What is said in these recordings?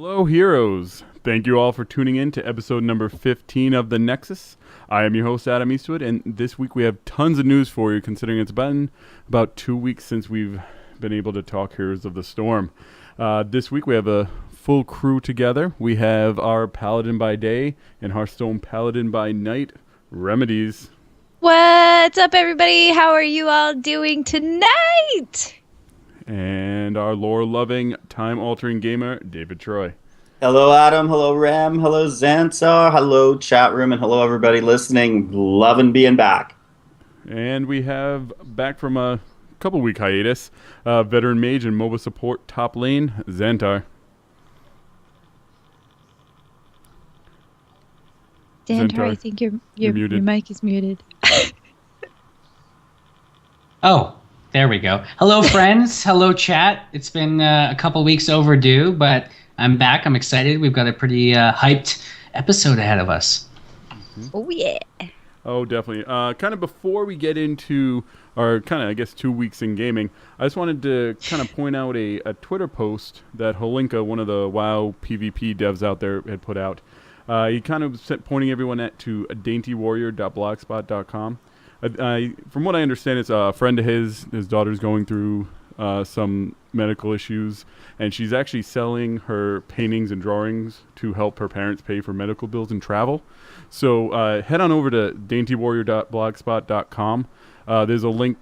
Hello, heroes. Thank you all for tuning in to episode number 15 of The Nexus. I am your host, Adam Eastwood, and this week we have tons of news for you, considering it's been about 2 weeks since we've been able to talk Heroes of the Storm. This week we have a full crew together. We have our Paladin by day and Hearthstone Paladin by night, Remedies. What's up, everybody? How are you all doing tonight? And our lore-loving, time-altering gamer, David Troy. Hello, Adam. Hello, Rem. Hello, Xantar. Hello, chat room. And hello, everybody listening. Loving being back. And we have, back from a couple-week hiatus, veteran mage and MOBA support top lane, Xantar. Xantar, I think your mic is muted. Oh, there we go. Hello, friends. Hello, chat. It's been a couple weeks overdue, but I'm back. I'm excited. We've got a pretty hyped episode ahead of us. Mm-hmm. Oh, yeah. Oh, definitely. Kind of before we get into our kind of, I guess, 2 weeks in gaming, I just wanted to kind of point out a Twitter post that Holinka, one of the WoW PvP devs out there, had put out. He kind of pointing everyone to daintywarrior.blogspot.com. From what I understand, it's a friend of his daughter's going through some medical issues, and she's actually selling her paintings and drawings to help her parents pay for medical bills and travel. So head on over to daintywarrior.blogspot.com. There's a link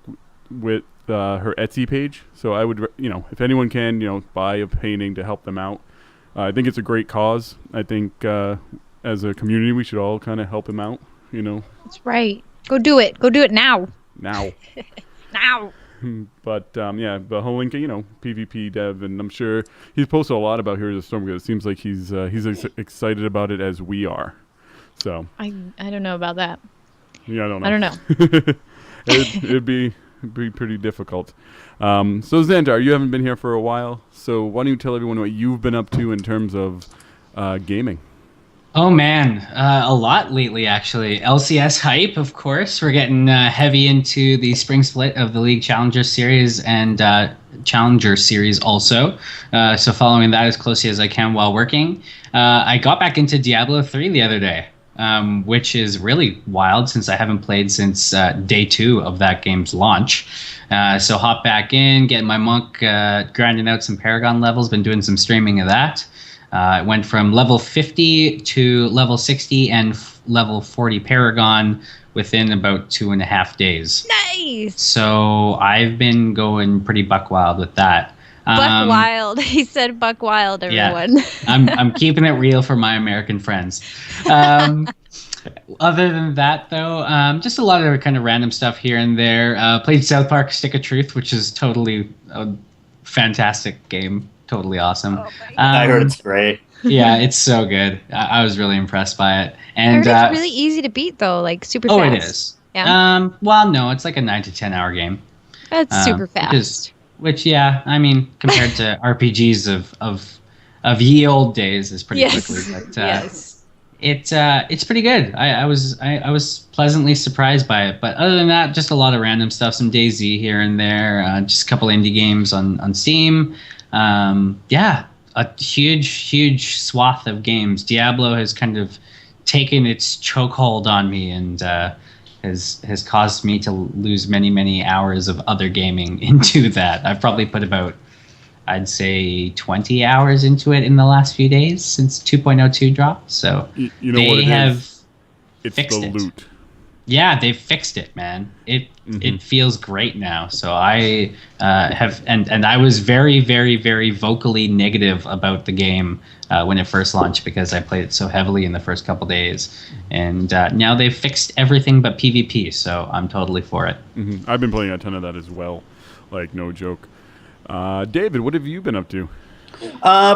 with her Etsy page. So I would, if anyone can, buy a painting to help them out. I think it's a great cause. I think as a community, we should all kind of help him out, That's right. Go do it. Go do it now. Now. Now. But, but Holinka, PvP dev, and I'm sure he's posted a lot about Heroes of the Storm because it seems like he's excited about it as we are. So I don't know about that. Yeah, I don't know. I don't know. It'd be pretty difficult. So Xantar, you haven't been here for a while, so why don't you tell everyone what you've been up to in terms of gaming? Oh, man. A lot lately, actually. LCS hype, of course. We're getting heavy into the spring split of the League Challenger Series and Challenger Series also. So following that as closely as I can while working. I got back into Diablo 3 the other day, which is really wild since I haven't played since day 2 of that game's launch. So hop back in, get my monk, grinding out some Paragon levels, been doing some streaming of that. It went from level 50 to level 60 and level 40 Paragon within about 2.5 days. Nice! So I've been going pretty buck wild with that. Buck wild. He said buck wild, everyone. Yeah, I'm keeping it real for my American friends. Other than that, though, just a lot of kind of random stuff here and there. Played South Park Stick of Truth, which is totally a fantastic game. Totally awesome. Oh I heard it's great. Yeah, it's so good. I was really impressed by it. And I heard it's really easy to beat, though, like super fast. Oh, it is. Yeah. Well, no, it's like a 9 to 10 hour game. That's super fast. Which, yeah, I mean, compared to RPGs of ye old days, is pretty quickly. But yes. It's pretty good. I was pleasantly surprised by it. But other than that, just a lot of random stuff. Some DayZ here and there. Just a couple indie games on Steam. A huge swath of games. Diablo has kind of taken its chokehold on me and has caused me to lose many hours of other gaming into that. I've probably put about, I'd say, 20 hours into it in the last few days since 2.02 dropped. So you know they what it have is? It's fixed the it. loot. Yeah, they've fixed it, man. It feels great now. So I have, and I was very vocally negative about the game when it first launched because I played it so heavily in the first couple days, and now they've fixed everything but PvP. So I'm totally for it. Mm-hmm. I've been playing a ton of that as well, like no joke. David, what have you been up to?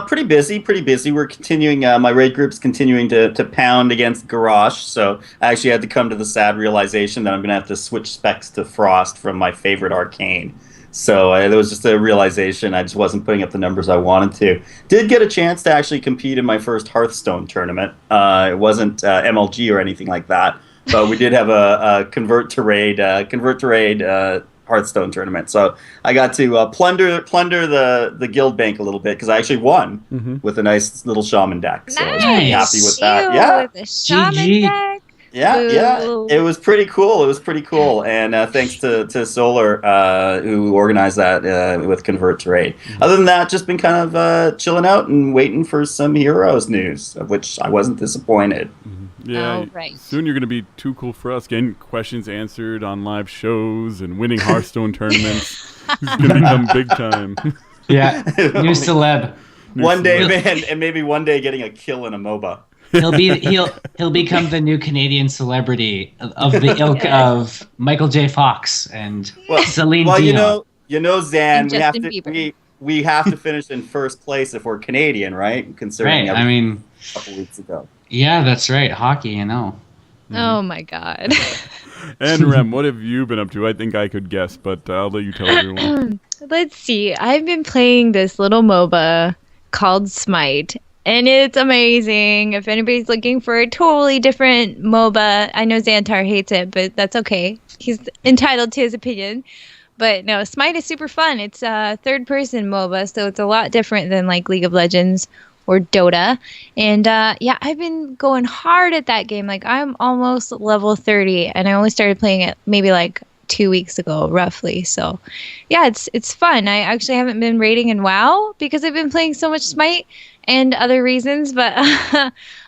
Pretty busy. We're continuing, my raid group's continuing to pound against Garrosh, so I actually had to come to the sad realization that I'm going to have to switch specs to Frost from my favorite Arcane. So there was just a realization I just wasn't putting up the numbers I wanted to. Did get a chance to actually compete in my first Hearthstone tournament. It wasn't MLG or anything like that, but we did have a convert to raid Hearthstone tournament. So I got to plunder the guild bank a little bit because I actually won with a nice little shaman deck. So I was pretty happy with that. Yeah. With a shaman GG. deck. Yeah, Boo. it was pretty cool. And thanks to Solar, who organized that with Convert to Raid. Other than that, just been kind of chilling out and waiting for some Heroes news, of which I wasn't disappointed. Yeah, Oh, right. soon you're going to be too cool for us. Getting questions answered on live shows and winning Hearthstone tournaments. It's going to become big time. Yeah, new celeb. One day, man, and maybe one day getting a kill in a MOBA. He'll become the new Canadian celebrity of the ilk of Michael J. Fox and Celine Dion. you know, Zan, And we have to finish in first place if we're Canadian, right? Considering Right, I mean, a couple weeks ago. Yeah, that's right. Hockey, you know. Oh my God. And Rem, what have you been up to? I think I could guess, but I'll let you tell everyone. Let's see. I've been playing this little MOBA called Smite, and it's amazing. If anybody's looking for a totally different MOBA, I know Xantar hates it, but that's okay. He's entitled to his opinion. But no, Smite is super fun. It's a third-person MOBA, so it's a lot different than like League of Legends or Dota. And yeah, I've been going hard at that game. Like I'm almost level 30, and I only started playing it maybe like 2 weeks ago, roughly. So yeah, it's fun. I actually haven't been raiding in WoW because I've been playing so much Smite and other reasons, but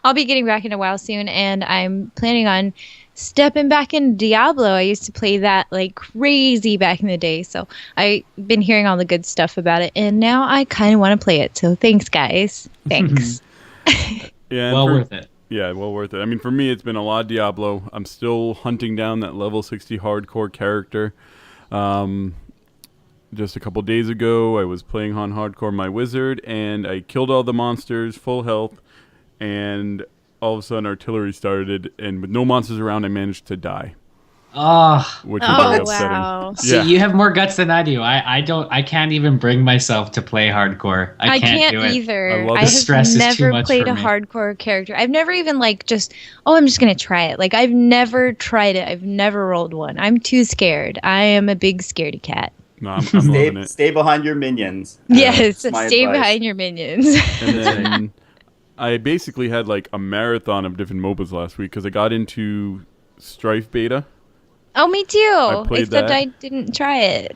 I'll be getting back into WoW soon, and I'm planning on stepping back in Diablo. I used to play that like crazy back in the day, so I've been hearing all the good stuff about it, and now I kind of want to play it. So thanks, guys. Thanks. Yeah, Well worth it. Yeah, well worth it. I mean, for me, it's been a lot of Diablo. I'm still hunting down that level 60 hardcore character. Just a couple days ago, I was playing on hardcore my wizard, and I killed all the monsters, full health, and all of a sudden artillery started, and with no monsters around, I managed to die. Which was very upsetting. Wow. See, you have more guts than I do. I can't even bring myself to play hardcore. I can't do it. either. I I stress have is too never much played for a me. hardcore character. I've never even like just, I'm just going to try it. Like I've never tried it. I've never rolled one. I'm too scared. I am a big scaredy cat. No, I'm loving it. Stay behind your minions. Yes, That's my stay advice. behind your minions. And then I basically had like a marathon of different MOBAs last week because I got into Strife Beta. Oh, me too. played Except that. I didn't try it.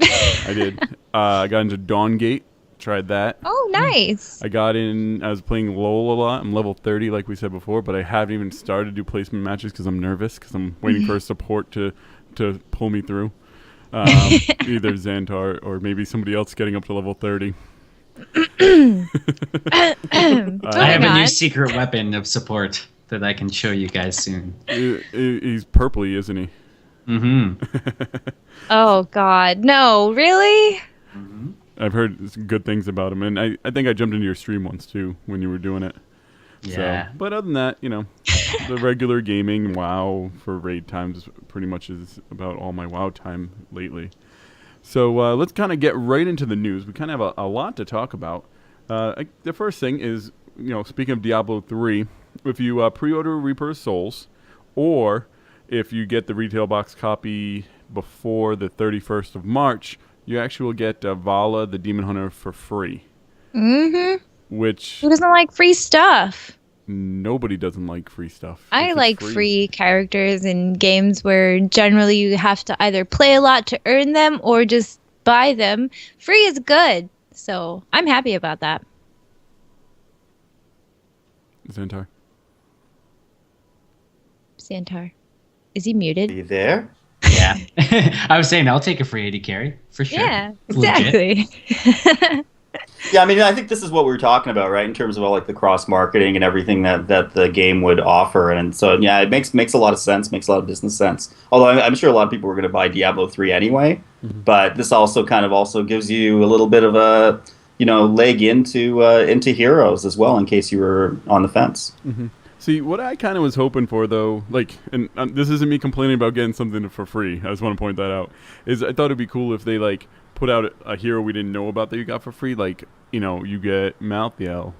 I did. I got into Dawngate. Tried that. Oh, nice. I was playing LoL a lot. I'm level 30, like we said before, but I haven't even started to do placement matches because I'm nervous because I'm waiting for a support to pull me through. Either Xantar or maybe somebody else getting up to level 30. I have a new on. secret weapon of support that I can show you guys soon. He's purpley, isn't he? Mm-hmm. Oh, God. No, really? I've heard good things about him, and I think I jumped into your stream once too when you were doing it. Yeah. So, but other than that, the regular gaming WoW for raid times pretty much is about all my WoW time lately. So let's kind of get right into the news. We kind of have a lot to talk about. The first thing is, speaking of Diablo 3, if you pre-order Reaper's Souls, or if you get the retail box copy before the 31st of March, you actually will get Vala, the Demon Hunter, for free. Mm-hmm. Which Who doesn't like free stuff? nobody doesn't like free stuff. I If it's like free characters in games where generally you have to either play a lot to earn them or just buy them. Free is good. So I'm happy about that. Xantar. Xantar. Is he muted? Are you there? Yeah. I was saying I'll take a free 80 carry for sure. Yeah, It's legit. exactly. Yeah, I mean, I think this is what we were talking about, right? In terms of all like the cross marketing and everything that the game would offer, and so yeah, it makes a lot of sense, makes a lot of business sense. Although I'm sure a lot of people were going to buy Diablo 3 anyway, but this also gives you a little bit of a leg into Heroes as well, in case you were on the fence. See, what I kind of was hoping for, though, and this isn't me complaining about getting something for free. I just want to point that out. Is I thought it'd be cool if they put out a hero we didn't know about that you got for free. You get Malthael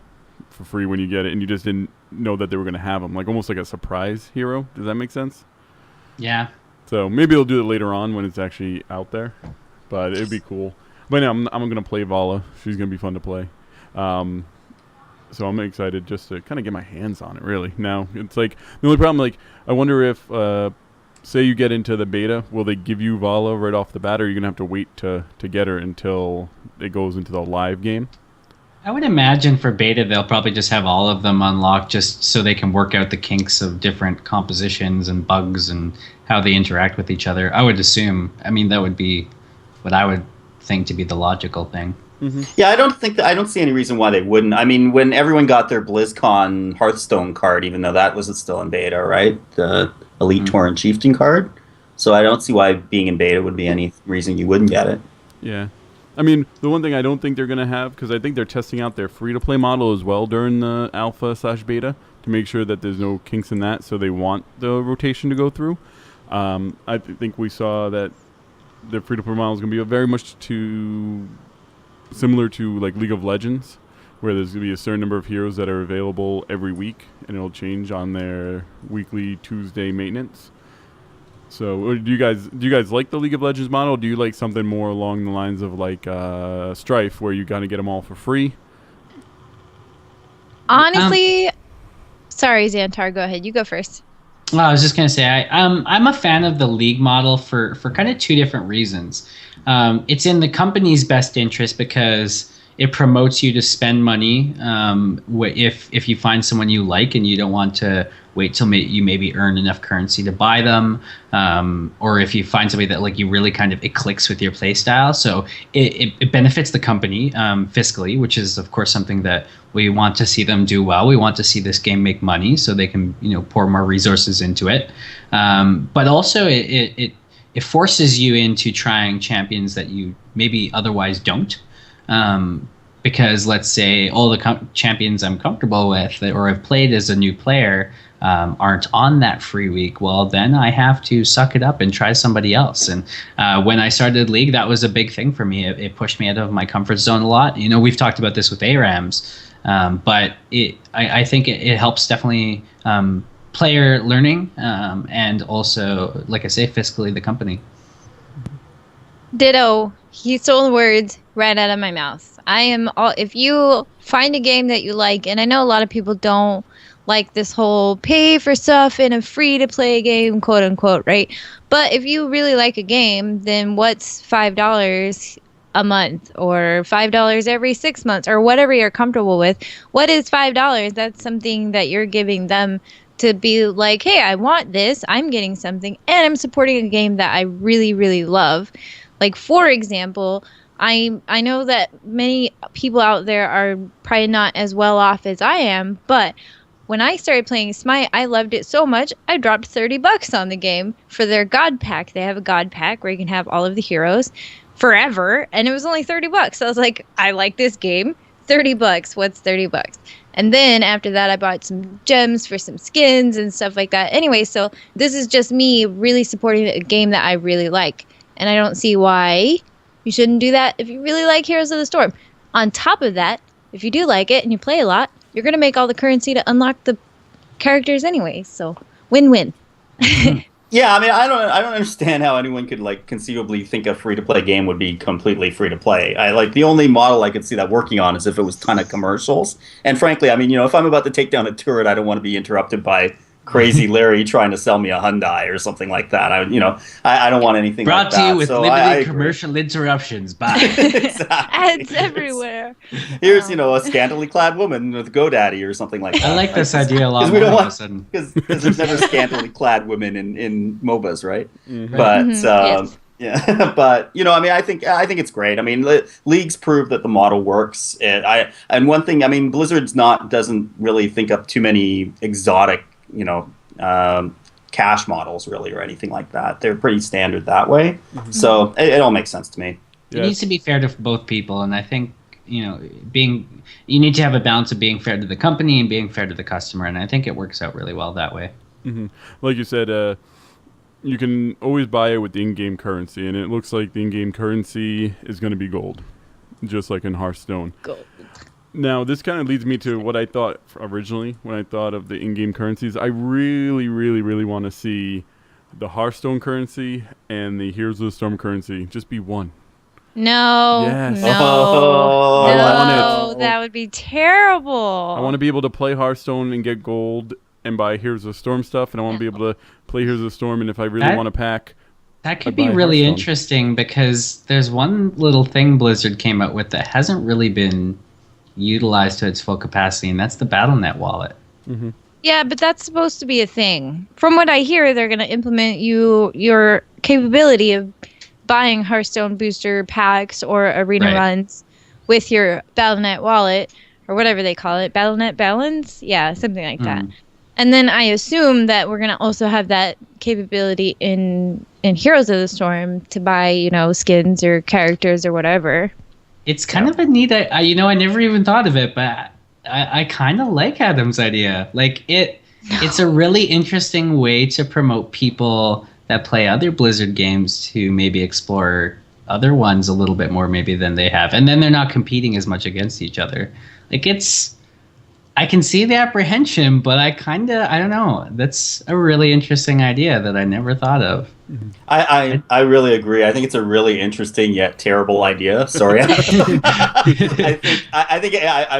for free when you get it, and you just didn't know that they were going to have him. Almost like a surprise hero. Does that make sense? Yeah. So maybe they'll do it later on when it's actually out there. but it'd be cool. But no, I'm gonna play Vala. She's gonna be fun to play. So I'm excited just to kind of get my hands on it. Really, now it's like the only problem. Like, I wonder if say you get into the beta, will they give you Vala right off the bat, or are you gonna have to wait to get her until it goes into the live game? I would imagine for beta they'll probably just have all of them unlocked just so they can work out the kinks of different compositions and bugs and how they interact with each other. I would assume. I mean, that would be what I would think to be the logical thing. Mm-hmm. Yeah, I don't see any reason why they wouldn't. I mean, when everyone got their BlizzCon Hearthstone card, even though that was still in beta, right? The Elite Tauren Chieftain card. So I don't see why being in beta would be any reason you wouldn't get it. Yeah. I mean, the one thing I don't think they're going to have, because I think they're testing out their free-to-play model as well during the alpha/beta to make sure that there's no kinks in that, so they want the rotation to go through. I think we saw that the free-to-play model is going to be very much similar to like League of Legends, where there's going to be a certain number of heroes that are available every week, and it'll change on their weekly Tuesday maintenance. So, do you guys like the League of Legends model? Or do you like something more along the lines of like Strife, where you gotta get them all for free? Honestly, sorry, Xantar, go ahead. You go first. Well, I was just gonna say I'm a fan of the League model for kind of two different reasons. It's in the company's best interest because it promotes you to spend money if you find someone you like and you don't want to wait till you maybe earn enough currency to buy them, or if you find somebody that like you really kind of it clicks with your play style. So it benefits the company fiscally, which is of course something that we want to see them do well. We want to see this game make money so they can pour more resources into it. But also it forces you into trying champions that you maybe otherwise don't. Because let's say all the champions I'm comfortable with or have played as a new player aren't on that free week, well, then I have to suck it up and try somebody else. And when I started League, that was a big thing for me. It pushed me out of my comfort zone a lot. We've talked about this with ARAMs, but I think it helps definitely player learning and also, like I say, fiscally the company. Ditto. He stole the words right out of my mouth. If you find a game that you like, and I know a lot of people don't like this whole pay for stuff in a free to play game, quote unquote, right? But if you really like a game, then what's $5 a month or $5 every 6 months or whatever you're comfortable with? What is $5? That's something that you're giving them to be like, hey, I want this, I'm getting something, and I'm supporting a game that I really, really love. Like, for example, I know that many people out there are probably not as well off as I am, but when I started playing Smite, I loved it so much, I dropped $30 on the game for their God Pack. They have a God Pack where you can have all of the heroes forever, and it was only $30. So I was like, I like this game. $30. What's $30? And then after that, I bought some gems for some skins and stuff like that. Anyway, so this is just me really supporting a game that I really like. And I don't see why you shouldn't do that if you really like Heroes of the Storm. On top of that, if you do like it and you play a lot, you're going to make all the currency to unlock the characters anyway. So win-win. Yeah, I mean, I don't understand how anyone could like conceivably think a free-to-play game would be completely free-to-play. The only model I could see that working on is if it was a ton of commercials. And frankly, I mean, if I'm about to take down a turret, I don't want to be interrupted by Crazy Larry trying to sell me a Hyundai or something like that. I don't want anything Brought like that. to you with so limited commercial interruptions. Bye. Exactly. Ads everywhere. Here's a scantily clad woman with GoDaddy or something like that. I like this idea a lot. Because we don't all of a want sudden. because there's never scantily clad women in MOBAs, right? Mm-hmm. But yes. yeah, but I mean, I think it's great. I mean, leagues prove that the model works. And one thing, I mean, Blizzard's doesn't really think up too many exotic cash models really or anything like that. They're pretty standard that way. Mm-hmm. So it all makes sense to me. It needs to be fair to both people, and I think you need to have a balance of being fair to the company and being fair to the customer, and I think it works out really well that way. Mm-hmm. Like you said, you can always buy it with the in-game currency, and it looks like the in-game currency is going to be gold, just like in Hearthstone. Gold. Now, this kind of leads me to what I thought originally when I thought of the in-game currencies. I really, really, really want to see the Hearthstone currency and the Heroes of the Storm currency just be one. No, Yes. no, Oh, I want no, it. that would be terrible. I want to be able to play Hearthstone and get gold and buy Heroes of Storm stuff, and I want to be able to play Heroes of Storm, and if I really That- want a pack, That I could be buy really Hearthstone. interesting because there's one little thing Blizzard came out with that hasn't really been utilized to its full capacity, and that's the BattleNet wallet. Yeah, but that's supposed to be a thing. From what I hear, they're going to implement your capability of buying Hearthstone booster packs or arena Right. runs with your BattleNet wallet or whatever they call it, BattleNet balance, yeah, something like that. And then I assume that we're going to also have that capability in Heroes of the Storm to buy, skins or characters or whatever. It's kind of a neat, I never even thought of it, but I kind of like Adam's idea. Like it's a really interesting way to promote people that play other Blizzard games to maybe explore other ones a little bit more maybe than they have. And then they're not competing as much against each other. Like I can see the apprehension, but I don't know. That's a really interesting idea that I never thought of. I really agree. I think it's a really interesting yet terrible idea. Sorry. I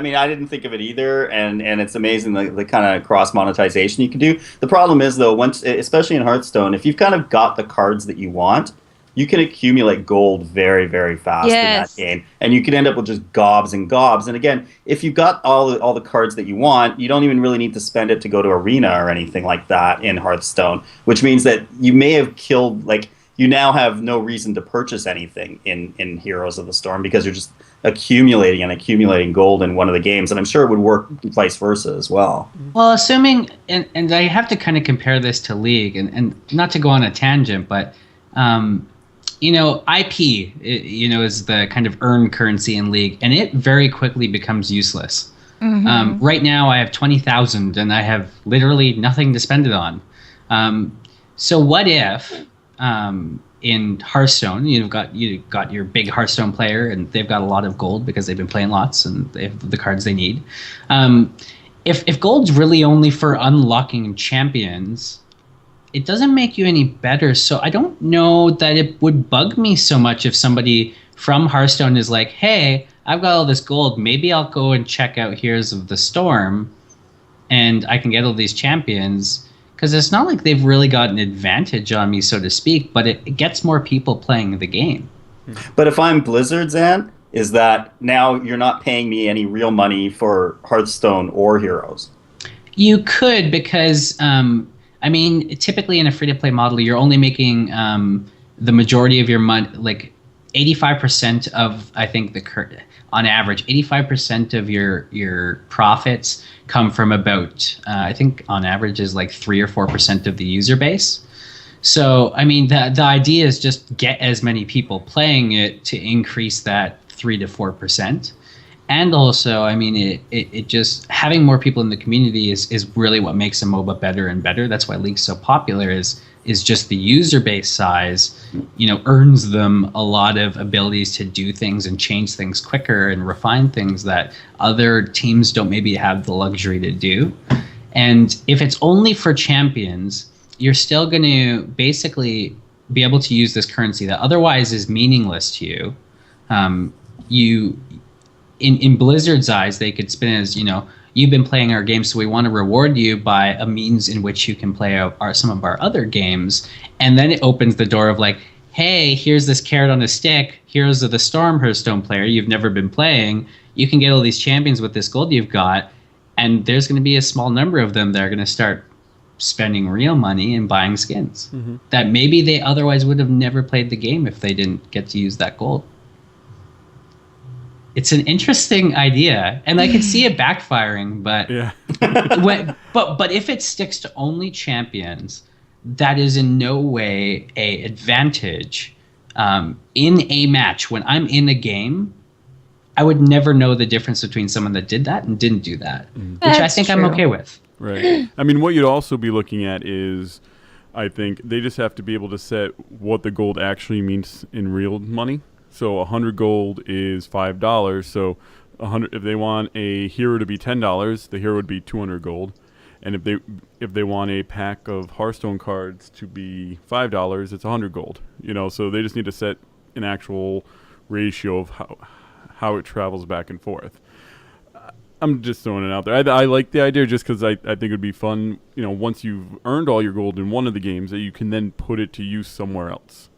mean, I didn't think of it either, and it's amazing the kind of cross monetization you can do. The problem is though, once, especially in Hearthstone, if you've kind of got the cards that you want, you can accumulate gold very, very fast in that game, and you can end up with just gobs and gobs. And again, if you've got all the cards that you want, you don't even really need to spend it to go to arena or anything like that in Hearthstone, which means that you may have killed, like, you now have no reason to purchase anything in Heroes of the Storm because you're just accumulating gold in one of the games, and I'm sure it would work vice versa as well. Well, assuming, and I have to kind of compare this to League, and not to go on a tangent, but IP, is the kind of earned currency in League, and it very quickly becomes useless. Right now, I have 20,000, and I have literally nothing to spend it on. So what if in Hearthstone, you've got your big Hearthstone player, and they've got a lot of gold because they've been playing lots, and they have the cards they need. If gold's really only for unlocking champions, it doesn't make you any better. So I don't know that it would bug me so much if somebody from Hearthstone is like, hey, I've got all this gold. Maybe I'll go and check out Heroes of the Storm and I can get all these champions. Because it's not like they've really got an advantage on me, so to speak, but it gets more people playing the game. But if I'm Blizzard, Zan, is that now you're not paying me any real money for Hearthstone or Heroes? You could, because typically in a free-to-play model, you're only making the majority of your money, like 85% of, I think, on average, 85% of your profits come from about, I think on average is like 3 or 4% of the user base. So, I mean, the idea is just get as many people playing it to increase that 3 to 4%. And also, I mean, it just having more people in the community is really what makes a MOBA better and better. That's why League's so popular is just the user base size, earns them a lot of abilities to do things and change things quicker and refine things that other teams don't maybe have the luxury to do. And if it's only for champions, you're still going to basically be able to use this currency that otherwise is meaningless to you. In Blizzard's eyes, they could spin it as, you've been playing our game, so we want to reward you by a means in which you can play some of our other games. And then it opens the door of like, hey, here's this carrot on a stick, Heroes of the Storm Hearthstone player you've never been playing. You can get all these champions with this gold you've got, and there's going to be a small number of them that are going to start spending real money and buying skins that maybe they otherwise would have never played the game if they didn't get to use that gold. It's an interesting idea, and I could see it backfiring, but but if it sticks to only champions, that is in no way a advantage. In a match, when I'm in a game, I would never know the difference between someone that did that and didn't do that, which I think I'm okay with. Right. I mean, what you'd also be looking at is, I think, they just have to be able to set what the gold actually means in real money. So 100 gold is $5. So 100, if they want a hero to be $10, the hero would be 200 gold. And if they want a pack of Hearthstone cards to be $5, it's 100 gold. So they just need to set an actual ratio of how it travels back and forth. I'm just throwing it out there. I like the idea just because I think it would be fun, once you've earned all your gold in one of the games, that you can then put it to use somewhere else.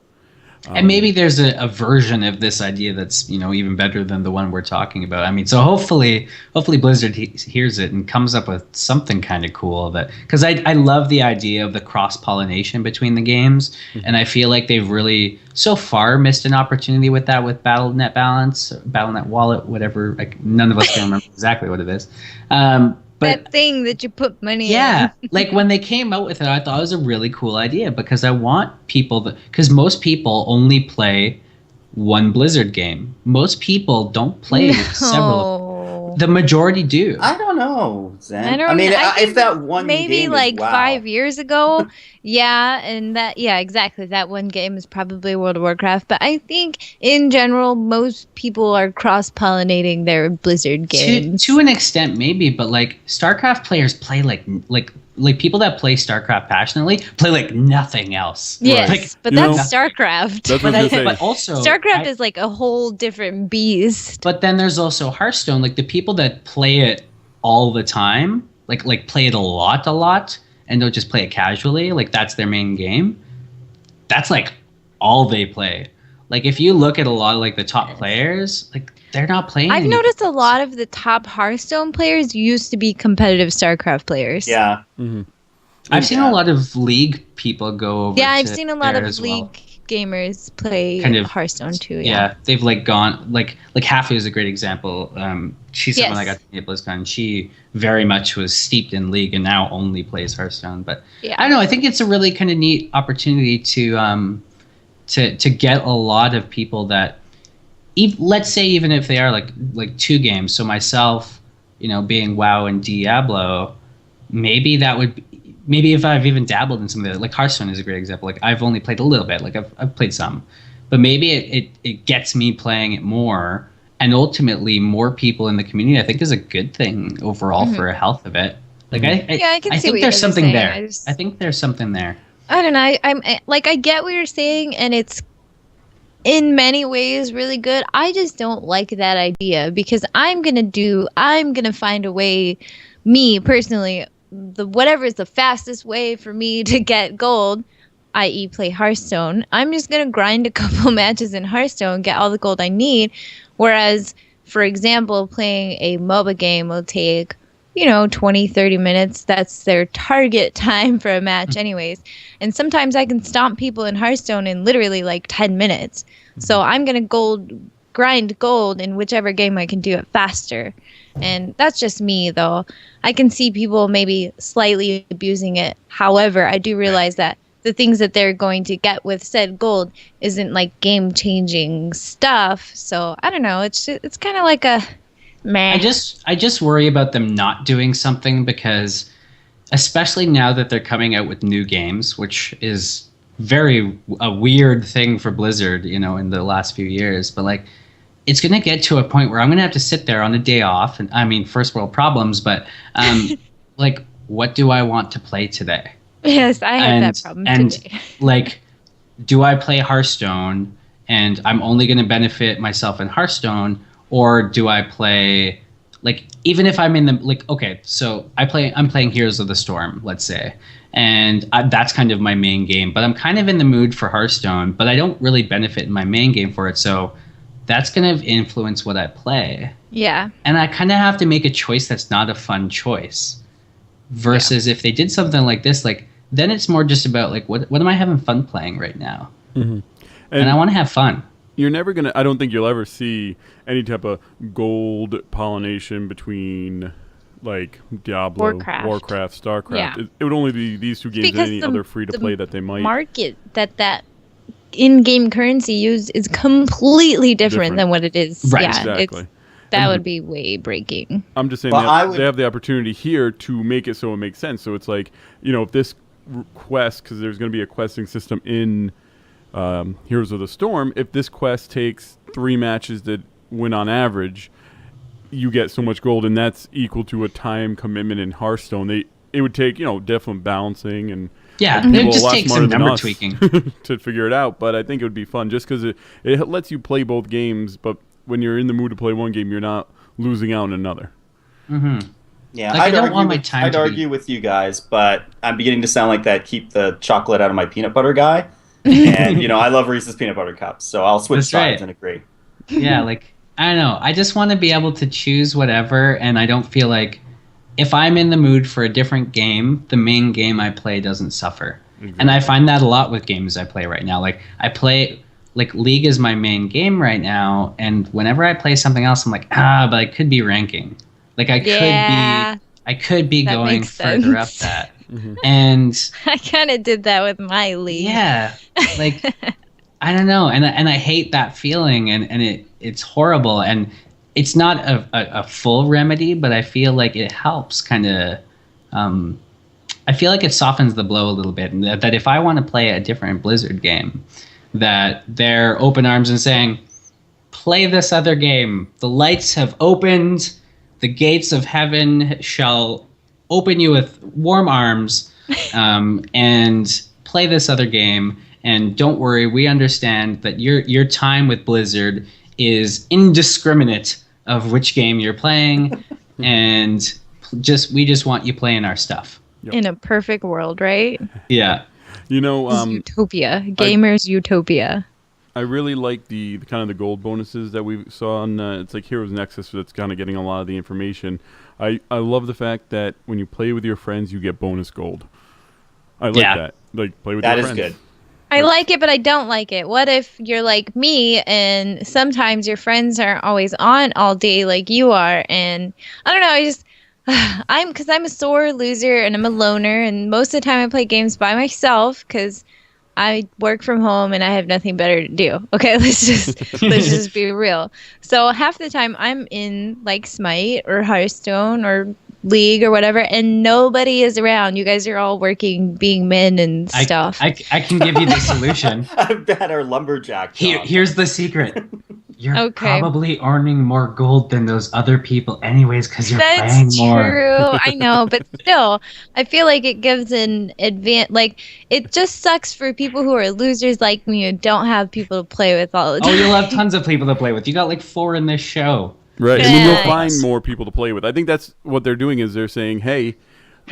And maybe there's a version of this idea that's even better than the one we're talking about. I mean, so hopefully Blizzard hears it and comes up with something kind of cool, that because I love the idea of the cross pollination between the games, and I feel like they've really so far missed an opportunity with that with BattleNet Balance, BattleNet Wallet, whatever. Like none of us can remember exactly what it is. But that thing that you put money in. Yeah, like when they came out with it, I thought it was a really cool idea because I want people because most people only play one Blizzard game. Most people don't play several. The majority do. I don't know, Zen. I mean, I if that one maybe game like is, wow. 5 years ago, exactly. That one game is probably World of Warcraft. But I think in general, most people are cross-pollinating their Blizzard games to an extent, maybe. But like StarCraft players play like people that play StarCraft passionately play like nothing else. Yes, like, but that's StarCraft. That's what I was gonna say. But also StarCraft is like a whole different beast. But then there's also Hearthstone. Like the people that play it all the time, like play it a lot, and don't just play it casually. Like that's their main game. That's like all they play. Like if you look at a lot of like the top players, like they're not playing. I've noticed a lot of the top Hearthstone players used to be competitive StarCraft players. Yeah. Mm-hmm. I've seen a lot of League people go over. Yeah, I've seen a lot of League well. gamers play Kind of Hearthstone too. Yeah, they've like gone like Hafu is a great example. She's someone I got to meet at BlizzCon. She very much was steeped in League and now only plays Hearthstone. But I don't know. I think it's a really kind of neat opportunity to get a lot of people that, let's say even if they are like two games. So myself, being WoW and Diablo, maybe that would. Maybe if I've even dabbled in some of the, like Hearthstone is a great example. Like I've only played a little bit. Like I've played some, but maybe it gets me playing it more, and ultimately more people in the community. I think is a good thing overall for a health of it. Like I think there's something there. I think there's something there. I don't know. I get what you're saying, and it's in many ways really good. I just don't like that idea because I'm gonna find a way, me personally. Whatever is the fastest way for me to get gold, i.e. play Hearthstone, I'm just going to grind a couple matches in Hearthstone, get all the gold I need. Whereas, for example, playing a MOBA game will take, 20, 30 minutes. That's their target time for a match anyways. And sometimes I can stomp people in Hearthstone in literally like 10 minutes. So I'm going to grind gold in whichever game I can do it faster. And that's just me, though. I can see people maybe slightly abusing it. However, I do realize that the things that they're going to get with said gold isn't like game-changing stuff. So I don't know. It's kind of like a meh. I just worry about them not doing something because, especially now that they're coming out with new games, which is a weird thing for Blizzard, in the last few years. But like, it's going to get to a point where I'm going to have to sit there on a day off. And I mean, first world problems, but like, what do I want to play today? Yes, I have that problem today. Like, do I play Hearthstone and I'm only going to benefit myself in Hearthstone? Or do I play, like, even if I'm in the, like, okay, so I'm playing Heroes of the Storm, let's say. And that's kind of my main game. But I'm kind of in the mood for Hearthstone, but I don't really benefit in my main game for it. So that's going to influence what I play. Yeah. And I kind of have to make a choice that's not a fun choice. Versus if they did something like this, like, then it's more just about, like, what am I having fun playing right now? Mm-hmm. And I want to have fun. You're never going to, I don't think you'll ever see any type of gold pollination between, like, Diablo, Warcraft, StarCraft. Yeah. It would only be these two games and any other free-to-play that they might. Market that in-game currency used is completely different than what it is. Right, yeah, exactly. That would be way breaking. I'm just saying they have the opportunity here to make it so it makes sense. So it's like, if this quest, because there's going to be a questing system in Heroes of the Storm, if this quest takes 3 matches to win on average, you get so much gold, and that's equal to a time commitment in Hearthstone. It would take, definitely balancing and Yeah, People it a just lot takes smarter some than number us tweaking. to figure it out. But I think it would be fun just because it lets you play both games. But when you're in the mood to play one game, you're not losing out on another. Mm-hmm. Yeah, Like, I don't want my time I'd to be- argue with you guys, but I'm beginning to sound like that keep the chocolate out of my peanut butter guy. And, I love Reese's peanut butter cups, so I'll switch That's sides right. and agree. Yeah, like, I don't know. I just want to be able to choose whatever, and I don't feel like if I'm in the mood for a different game, the main game I play doesn't suffer. Exactly. And I find that a lot with games I play right now. Like, I play, like, League is my main game right now, and whenever I play something else, I'm like, but I could be ranking. Like, I could be That going makes further up sense. that. And I kind of did that with my league. yeah, like I don't know, and I hate that feeling, and it's horrible, and it's not a full remedy, but I feel like it helps kind of. I feel like it softens the blow a little bit, and that if I want to play a different Blizzard game, that they're open arms and saying, play this other game. The lights have opened. The gates of heaven shall open you with warm arms, and play this other game. And don't worry, we understand that your time with Blizzard is indiscriminate of which game you're playing, and we just want you playing our stuff. In a perfect world, right? Yeah. This is utopia. Gamers utopia. I really like the kind of the gold bonuses that we saw on it's like Heroes Nexus that's kind of getting a lot of the information. I love the fact that when you play with your friends, you get bonus gold. I like that. Like play with your friends. That is good. I like it, but I don't like it. What if you're like me and sometimes your friends aren't always on all day like you are? And I don't know, because I'm a sore loser and I'm a loner, and most of the time I play games by myself because I work from home and I have nothing better to do. Okay, let's just be real. So half the time I'm in like Smite or Hearthstone or League or whatever, and nobody is around. You guys are all working, being men and stuff. I can give you the solution. I've had our lumberjack job. Here's the secret. You're Okay. probably earning more gold than those other people anyways because you're That's playing more. true. I know, but still, I feel like it gives an advance. Like, it just sucks for people who are losers like me who don't have people to play with all the time. Oh, you'll have tons of people to play with. You got like 4 in this show. Right, and then you'll Yes. find more people to play with. I think that's what they're doing is they're saying, hey,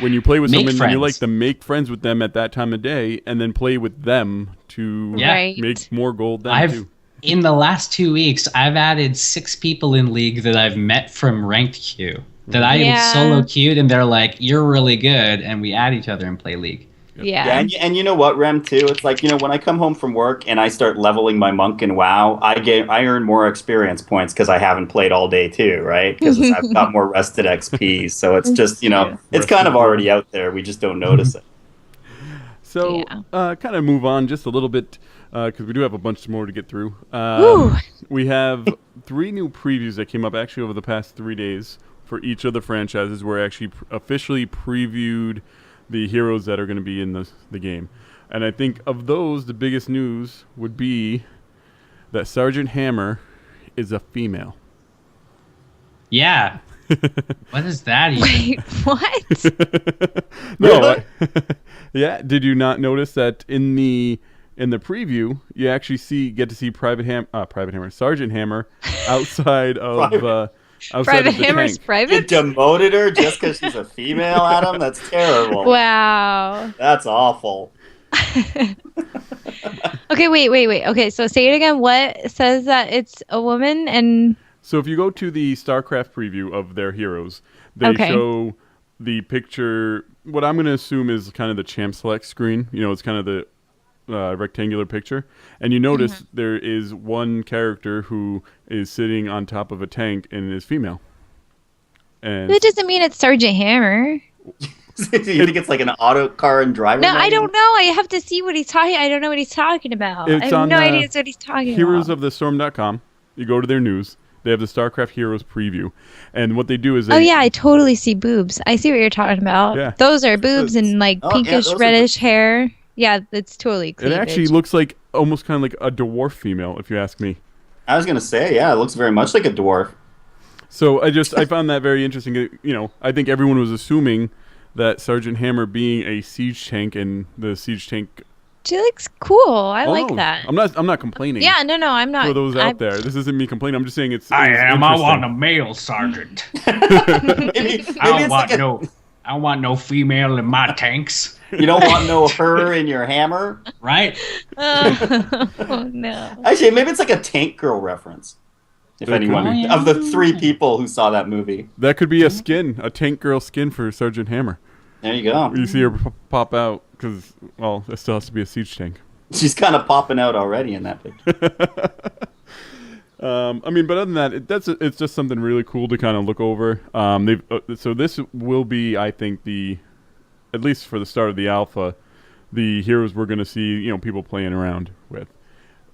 when you play with Make someone, you friends. like to make friends with them at that time of day and then play with them to Yeah. Right. make more gold then too. In the last 2 weeks, I've added 6 people in League that I've met from ranked queue. That I Yeah. solo queued, and they're like, "You're really good," and we add each other and play League. Yeah. Yeah, and you know what, Rem, too? It's like, when I come home from work and I start leveling my monk in WoW, I earn more experience points because I haven't played all day, too, right? Because I've got more rested XP. So it's just, it's kind of already out there. We just don't notice it. So, Yeah. kind of move on just a little bit because we do have a bunch more to get through. Woo. We have 3 new previews that came up actually over the past 3 days for each of the franchises. We're actually officially previewed the heroes that are going to be in the game. And I think of those, the biggest news would be that Sergeant Hammer is a female. Yeah. What is that even? Wait, what? No. Yeah, did you not notice that in the preview you actually get to see Sergeant Hammer outside of outside Private of the Hammer's tank. You private? demoted her just because she's a female, Adam? That's terrible. Wow. That's awful. Okay, wait. Okay, so say it again. What says that it's a woman and... So if you go to the StarCraft preview of their heroes, they show the picture. What I'm going to assume is kind of the champ select screen. It's kind of the rectangular picture. And you notice there is one character who is sitting on top of a tank and is female. And That doesn't mean it's Sergeant Hammer. Do you think it's like an auto car and driver? No, I manual? don't know. I have to see what he's talking. I don't know what he's talking about. It's I have on, no idea what he's talking Heroes about. of the Storm.com. You go to their news. They have the StarCraft Heroes preview. And what they do is Oh yeah, I totally see boobs. I see what you're talking about. Yeah. Those are boobs and like Oh, yeah, pinkish those are reddish hair. Yeah, it's totally it cleavage. actually looks like almost kind of like a dwarf female, if you ask me. I was going to say, yeah, it looks very much like a dwarf. So I found that very interesting. I think everyone was assuming that Sergeant Hammer being a siege tank and the siege tank. She looks cool. I Oh, like no, that. I'm not complaining. Yeah, no, I'm not. For those out there, this isn't me complaining. I'm just saying it's. I want a interesting. male sergeant. maybe I it's don't want no female in my tanks. You don't want no her in your hammer? Right? Oh, no. Actually, maybe it's like a Tank Girl reference. If It anyone, could be. of the 3 people who saw that movie. That could be a skin, a tank girl skin for Sergeant Hammer. There you go. You see her pop out because, well, it still has to be a siege tank. She's kind of popping out already in that picture. I mean, but other than that, it's just something really cool to kind of look over. So this will be, I think, at least for the start of the alpha, the heroes we're going to see, people playing around with.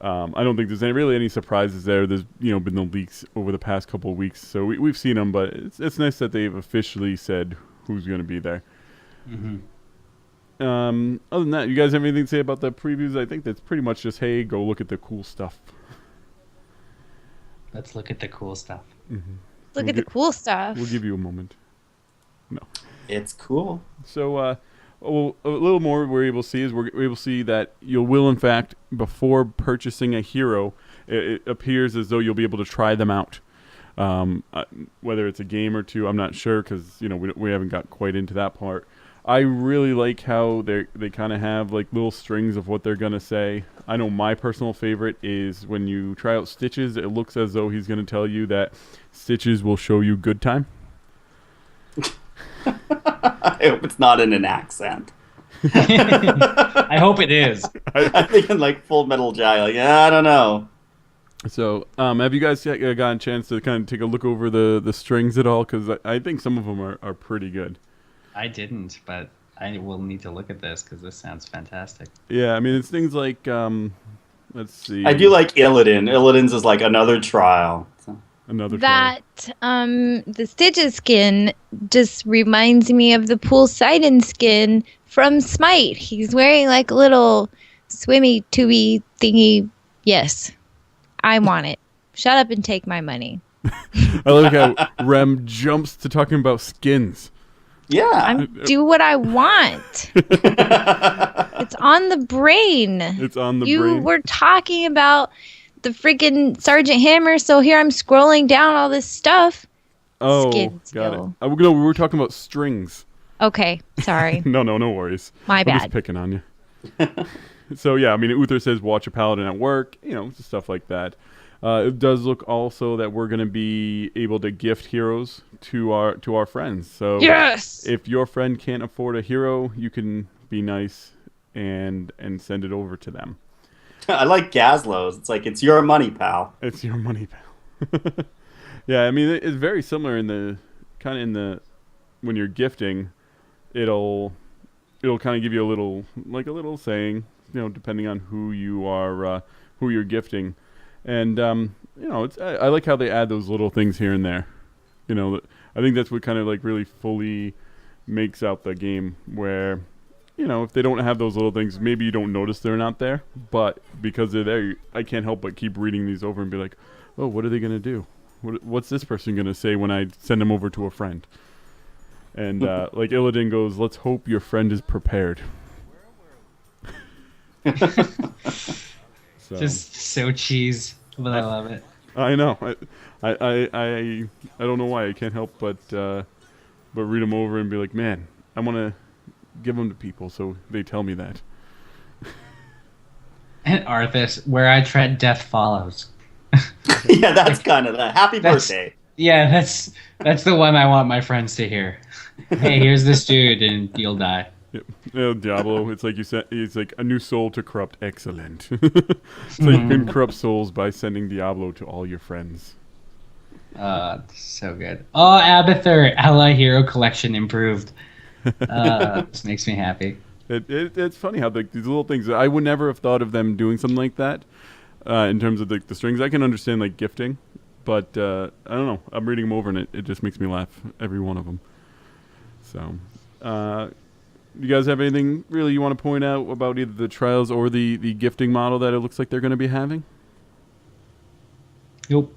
I don't think there's really any surprises there. There's been the leaks over the past couple of weeks, so we've seen them. But it's nice that they've officially said who's going to be there. Mm-hmm. Other than that, you guys have anything to say about the previews? I think that's pretty much just, hey, go look at the cool stuff. Let's look at the cool stuff. Mm-hmm. Look at the cool stuff. We'll give you a moment. No. It's cool. So, a little more we're able to see is we're able to see that you will, in fact, before purchasing a hero, it appears as though you'll be able to try them out. Whether it's a game or two, I'm not sure because, we haven't got quite into that part. I really like how they kind of have like little strings of what they're going to say. I know my personal favorite is when you try out Stitches, it looks as though he's going to tell you that Stitches will show you good time. I hope it's not in an accent. I hope it is. I'm thinking like Full Metal Jacket. I don't know. So, have you guys gotten a chance to kind of take a look over the strings at all? Because I think some of them are pretty good. I didn't, but I will need to look at this because this sounds fantastic. Yeah, I mean, it's things like, let's see. I do like Illidan. Illidan's is like another trial. Another trial. The Stitches skin just reminds me of the Poseidon skin from Smite. He's wearing like a little swimmy tubey thingy. Yes, I want it. Shut up and take my money. I like how Rem jumps to talking about skins. Yeah. Do what I want. It's on the brain. It's on the brain. You were talking about the freaking Sergeant Hammer, so here I'm scrolling down all this stuff. Oh, Skin got skill. it. No, we were talking about strings. Okay, sorry. No worries. My I'm bad. just picking on you. So, yeah, I mean, Uther says watch a paladin at work, just stuff like that. It does look also that we're going to be able to gift heroes to our friends. So Yes! if your friend can't afford a hero, you can be nice and send it over to them. I like Gazlo's. It's like, it's your money, pal. It's your money, pal. Yeah, I mean, it's very similar in the when you're gifting, it'll kind of give you a little saying, depending on who you are, who you're gifting. And I like how they add those little things here and there. I think that's what kind of like really fully makes out the game. Where, if they don't have those little things, maybe you don't notice they're not there. But because they're there, I can't help but keep reading these over and be like, oh, what are they gonna do? What's this person gonna say when I send them over to a friend? And like Illidan goes, let's hope your friend is prepared. Just so cheese, but I love it. I know. I don't know why. I can't help but read them over and be like, man, I want to give them to people so they tell me that. And Arthas, where I tread, death follows. Yeah, that's kind of the happy birthday. Yeah, that's the one I want my friends to hear. Hey, here's this dude, and you'll die. Yep. Diablo, it's like you said. It's like a new soul to corrupt. Excellent. So you can corrupt souls by sending Diablo to all your friends. So good. Oh, Abathur, Ally Hero Collection improved. This makes me happy. It's funny how these little things. I would never have thought of them doing something like that. In terms of the strings, I can understand like gifting, but I don't know. I'm reading them over and it just makes me laugh. Every one of them. So. You guys have anything really you want to point out about either the trials or the gifting model that it looks like they're going to be having? Nope.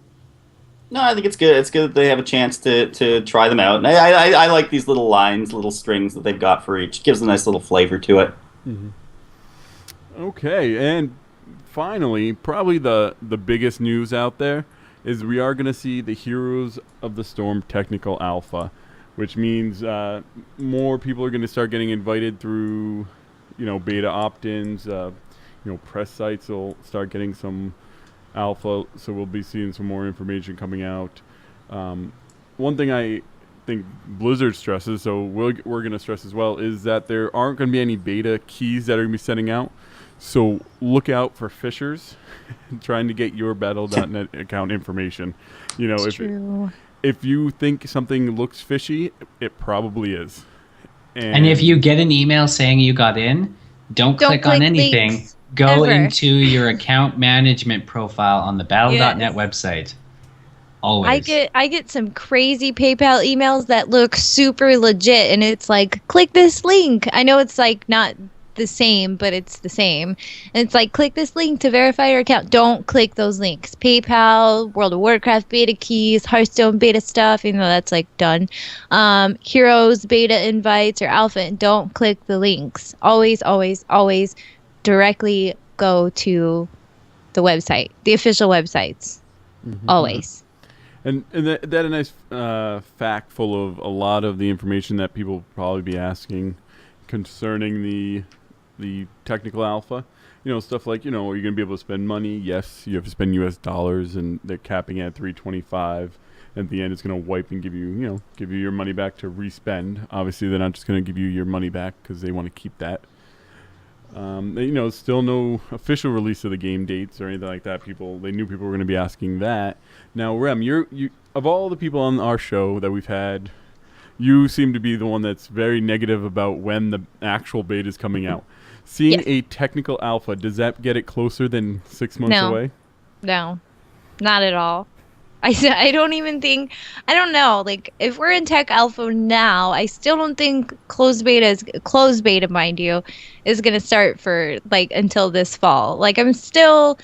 No, I think it's good. It's good that they have a chance to try them out. And I like these little lines, little strings that they've got for each. It gives a nice little flavor to it. Mm-hmm. Okay, and finally, probably the biggest news out there is we are going to see the Heroes of the Storm technical alpha, which means more people are going to start getting invited through, beta opt-ins. Press sites will start getting some alpha, so we'll be seeing some more information coming out. One thing I think Blizzard stresses, so we're going to stress as well, is that there aren't going to be any beta keys that are going to be sending out. So look out for phishers trying to get your Battle.net account information. If you think something looks fishy, it probably is. And if you get an email saying you got in, don't click on anything. Links. Go Ever. into your account management profile on the Battle.net website. Always. I get some crazy PayPal emails that look super legit, and it's like, click this link. I know it's like not the same, but it's the same. And it's like, click this link to verify your account. Don't click those links. PayPal, World of Warcraft beta keys, Hearthstone beta stuff, even though that's like done. Heroes beta invites or alpha. Don't click the links. Always, always, always directly go to the website, the official websites. Mm-hmm. Always. And that a nice fact full of a lot of the information that people will probably be asking concerning the technical alpha. Stuff like, are you going to be able to spend money? Yes, you have to spend US dollars, and they're capping it at 325. At the end, it's going to wipe and give you your money back to respend. Obviously, they're not just going to give you your money back because they want to keep that. Still no official release of the game dates or anything like that. They knew people were going to be asking that. Now, Rem, you of all the people on our show that we've had, you seem to be the one that's very negative about when the actual beta is coming out. Seeing a technical alpha, does that get it closer than 6 months away? No, not at all. I don't even think, I don't know, like, if we're in tech alpha now, I still don't think closed beta, mind you, is going to start for, like, until this fall. Like, I'm still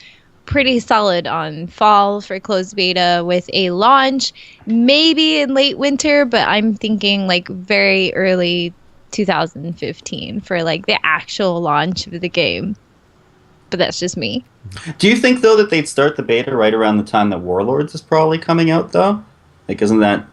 pretty solid on fall for closed beta with a launch, maybe in late winter, but I'm thinking, like, very early 2015 for, like, the actual launch of the game. But that's just me. Do you think, though, that they'd start the beta right around the time that Warlords is probably coming out, though? Like, isn't that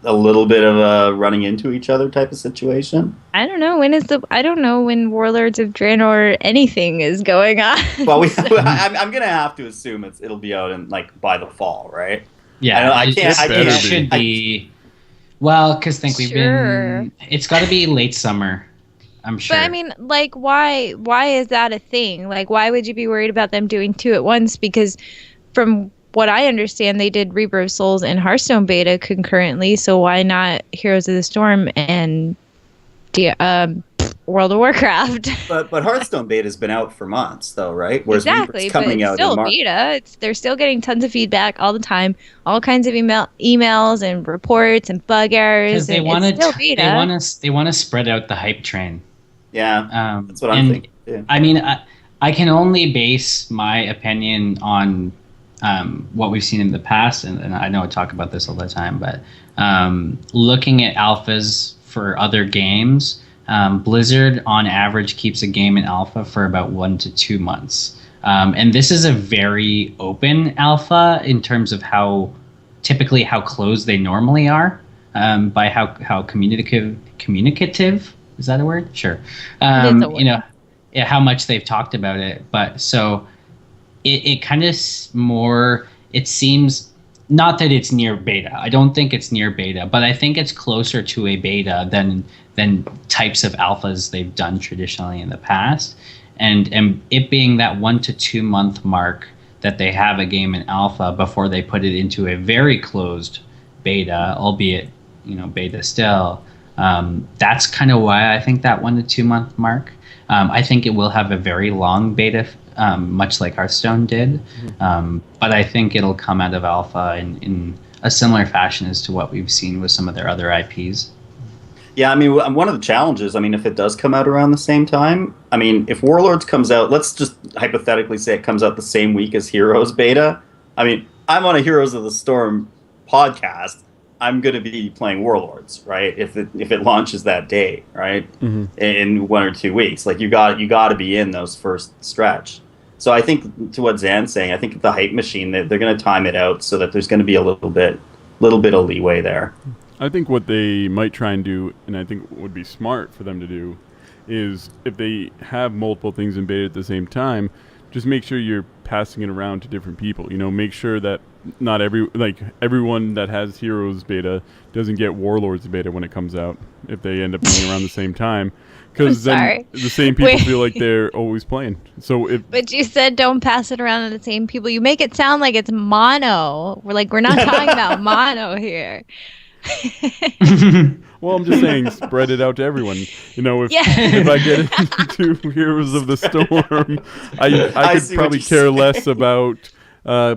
a little bit of a running into each other type of situation? I don't know. I don't know when Warlords of Draenor anything is going on. Well, I'm going to have to assume it'll be out in, like, by the fall, right? Yeah, it should be. Well, because it's got to be late summer. I'm sure. But I mean, like, why is that a thing? Like, why would you be worried about them doing two at once? Because from what I understand, they did Reaper of Souls and Hearthstone beta concurrently. So why not Heroes of the Storm and World of Warcraft? But Hearthstone beta has been out for months, though, right? Whereas exactly, Reaper's coming but it's out still in March. beta. They're still getting tons of feedback all the time, all kinds of emails and reports and bug errors. They want to spread out the hype train. Yeah, that's what I'm thinking. Yeah. I mean, I can only base my opinion on what we've seen in the past, and I know I talk about this all the time, but looking at alphas for other games, Blizzard on average keeps a game in alpha for about 1 to 2 months. And this is a very open alpha in terms of how closed they normally are, by how communicative. Is that a word? Sure. How much they've talked about it. But so it kind of it seems, not that it's near beta. I don't think it's near beta, but I think it's closer to a beta than types of alphas they've done traditionally in the past. And it being that 1 to 2 month mark that they have a game in alpha before they put it into a very closed beta, albeit, beta still. That's kind of why I think that 1 to 2 month mark. I think it will have a very long beta, much like Hearthstone did. But I think it'll come out of alpha in a similar fashion as to what we've seen with some of their other IPs. Yeah, I mean, one of the challenges, if it does come out around the same time, if Warlords comes out, let's just hypothetically say it comes out the same week as Heroes beta. I'm on a Heroes of the Storm podcast, I'm going to be playing Warlords, right? If it launches that day, right? In 1 or 2 weeks, like you got to be in those first stretch. So I think, to what Zan's saying, I think the hype machine, they're going to time it out so that there's going to be a little bit of leeway there. I think what they might try and do, and I think would be smart for them to do, is if they have multiple things in beta at the same time, just make sure you're passing it around to different people. Make sure that not everyone that has Heroes beta doesn't get Warlords beta when it comes out if they end up being around the same time, because then the same people feel like they're always playing. But you said don't pass it around to the same people. You make it sound like it's mono. We're not talking about mono here. Well, I'm just saying, spread it out to everyone. If I get into Heroes of the Storm, I could probably care less about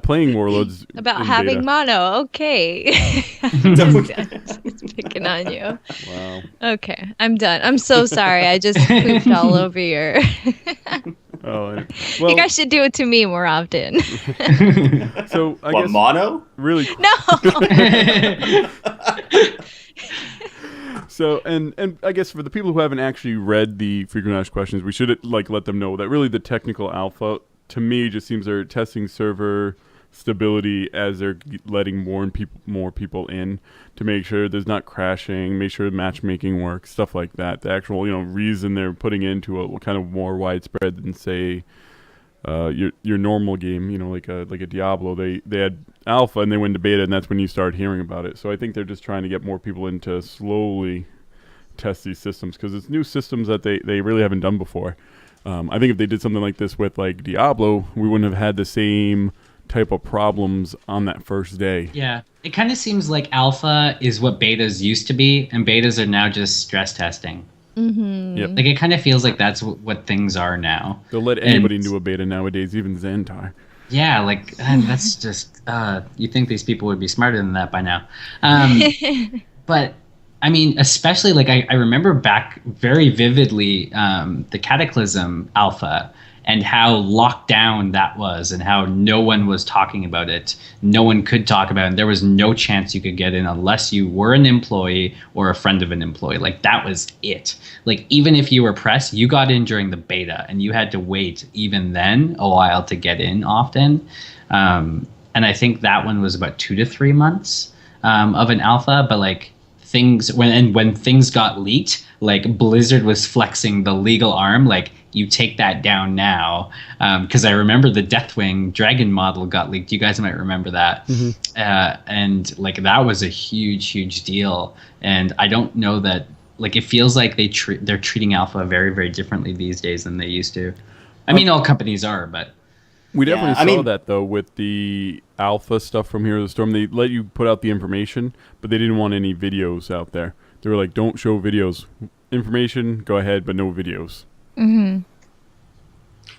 playing Warlords. About having beta. mono. Okay. Just picking on you. Wow. Okay, I'm done. I'm so sorry. I just pooped all over your... Well, you guys should do it to me more often. So I guess mono? Really? No. So and I guess for the people who haven't actually read the frequent asked questions, we should let them know that really the technical alpha to me just seems they're testing server stability as they're letting more people in to make sure there's not crashing, make sure matchmaking works, stuff like that. The actual reason they're putting into a kind of more widespread than say your normal game, like a Diablo. They had alpha and they went to beta, and that's when you start hearing about it. So I think they're just trying to get more people in to slowly test these systems, because it's new systems that they really haven't done before. I think if they did something like this with like Diablo, we wouldn't have had the same type of problems on that first day. Yeah, it kind of seems like alpha is what betas used to be, and betas are now just stress testing. Mm-hmm. Yep. Like it kind of feels like that's what things are now. They'll let anybody into a beta nowadays, even Xantar. Yeah, like that's just you think these people would be smarter than that by now. But I mean, especially like I remember back very vividly the Cataclysm alpha and how locked down that was, and how no one was talking about it. No one could talk about it. And there was no chance you could get in unless you were an employee or a friend of an employee. Like that was it. Like even if you were press, you got in during the beta, and you had to wait even then a while to get in often. And I think that one was about 2 to 3 months of an alpha. But like when things got leaked, like Blizzard was flexing the legal arm, like you take that down now, because I remember the Deathwing Dragon model got leaked. You guys might remember that. Mm-hmm. And like that was a huge deal. And I don't know that, like it feels like they're treating alpha very, very differently these days than they used to. I mean, all companies are, but we definitely saw that though with the alpha stuff from Heroes of the Storm. They let you put out the information, but they didn't want any videos out there. They were like, don't show videos. Information, go ahead, but no videos. Mm-hmm.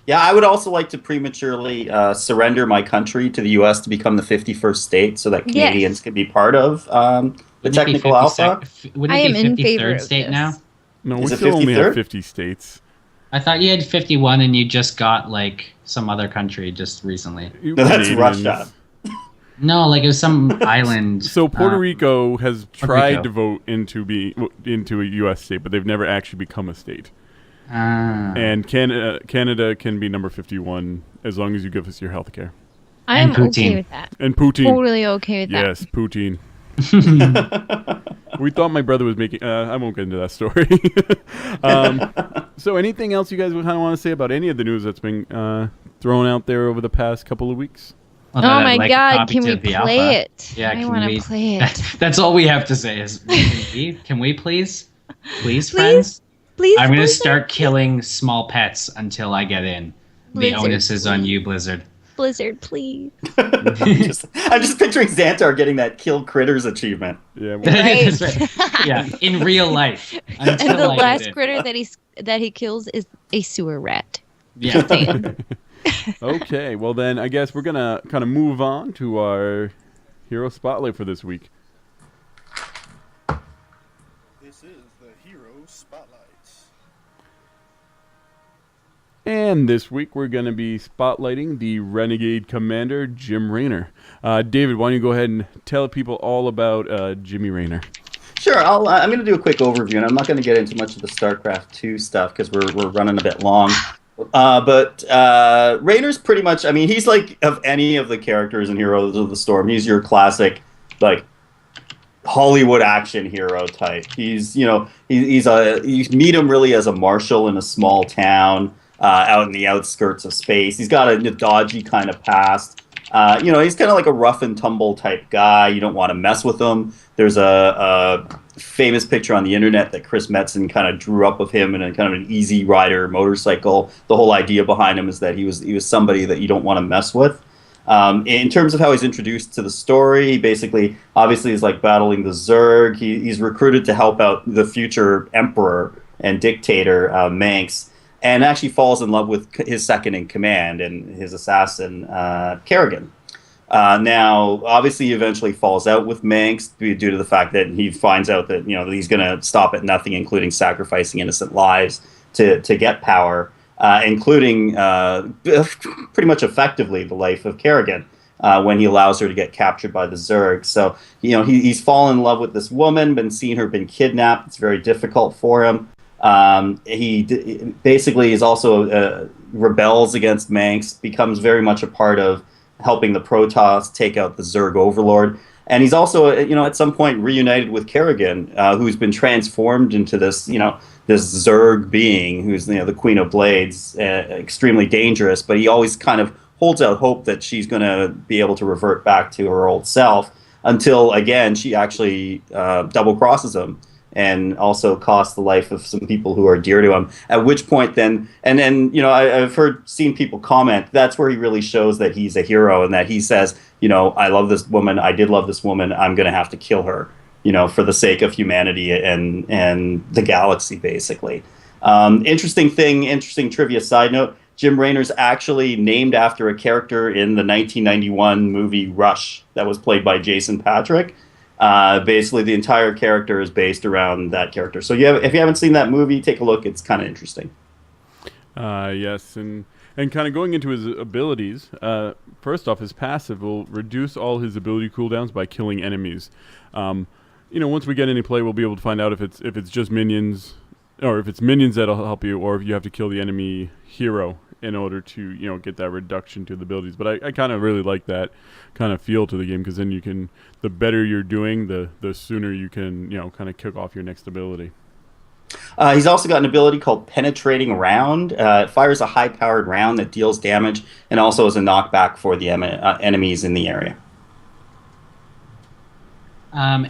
Yeah, I would also like to prematurely surrender my country to the U.S. to become the 51st state, so that Canadians can be part of the technical alpha. Wouldn't it be 53rd state now? No, we still only have 50 states. I thought you had 51 and you just got like some other country just recently. No, that's Russia. No, like it was some island. So Puerto Rico has tried to vote into a U.S. state, but they've never actually become a state. And Canada can be number 51 as long as you give us your health care. I am okay with that. And Putin. Totally okay with that. Yes, Putin. We thought my brother was making... I won't get into that story. So anything else you guys would kind of want to say about any of the news that's been thrown out there over the past couple of weeks? Well, oh my God, can we play it? Yeah, I want to play it. That's all we have to say is, can we please? Please, friends? Please, I'm going to start killing small pets until I get in. Blizzard, the onus is on you, Blizzard. Blizzard, please. I'm just picturing Xantar getting that kill critters achievement. Yeah, right. Yeah, in real life. And the last critter that he kills is a sewer rat. Yeah. Okay, well then I guess we're going to kind of move on to our Hero Spotlight for this week. This is the Hero Spotlight. And this week we're going to be spotlighting the Renegade Commander Jim Raynor. David, why don't you go ahead and tell people all about Jimmy Raynor? Sure, I'm going to do a quick overview, and I'm not going to get into much of the StarCraft 2 stuff because we're running a bit long. But Raynor's pretty much, I mean, he's like of any of the characters and heroes of the Storm, he's your classic, like, Hollywood action hero type. He's, you meet him really as a marshal in a small town. Out in the outskirts of space. He's got a dodgy kind of past. He's kind of like a rough and tumble type guy. You don't want to mess with him. There's a famous picture on the internet that Chris Metzen kind of drew up of him in a kind of an easy rider motorcycle. The whole idea behind him is that he was somebody that you don't want to mess with. In terms of how he's introduced to the story, he basically, obviously, is like battling the Zerg. He's recruited to help out the future emperor and dictator, Manx, and actually falls in love with his second in command and his assassin, Kerrigan. Now, obviously, he eventually falls out with Manx due to the fact that he finds out that he's going to stop at nothing, including sacrificing innocent lives to get power, including pretty much effectively the life of Kerrigan when he allows her to get captured by the Zerg. So, he's fallen in love with this woman, been kidnapped. It's very difficult for him. He basically is also rebels against Manx, becomes very much a part of helping the Protoss take out the Zerg overlord, and he's also at some point reunited with Kerrigan, who's been transformed into this this Zerg being who's the Queen of Blades, extremely dangerous, but he always kind of holds out hope that she's going to be able to revert back to her old self until again she actually double crosses him and also cost the life of some people who are dear to him. At which point then I've seen people comment, that's where he really shows that he's a hero and that he says, I love this woman, I did love this woman, I'm going to have to kill her, for the sake of humanity and the galaxy, basically. Interesting trivia side note, Jim Raynor's actually named after a character in the 1991 movie Rush that was played by Jason Patric. Basically, the entire character is based around that character. So if you haven't seen that movie, take a look. It's kind of interesting. Yes, and kind of going into his abilities, first off, his passive will reduce all his ability cooldowns by killing enemies. Once we get into play, we'll be able to find out if it's just minions, or if it's minions that'll help you, or if you have to kill the enemy hero in order to get that reduction to the abilities. But I kind of really like that kind of feel to the game, because then you can, the better you're doing, the sooner you can kind of kick off your next ability. He's also got an ability called Penetrating Round. It fires a high-powered round that deals damage and also is a knockback for the enemies in the area.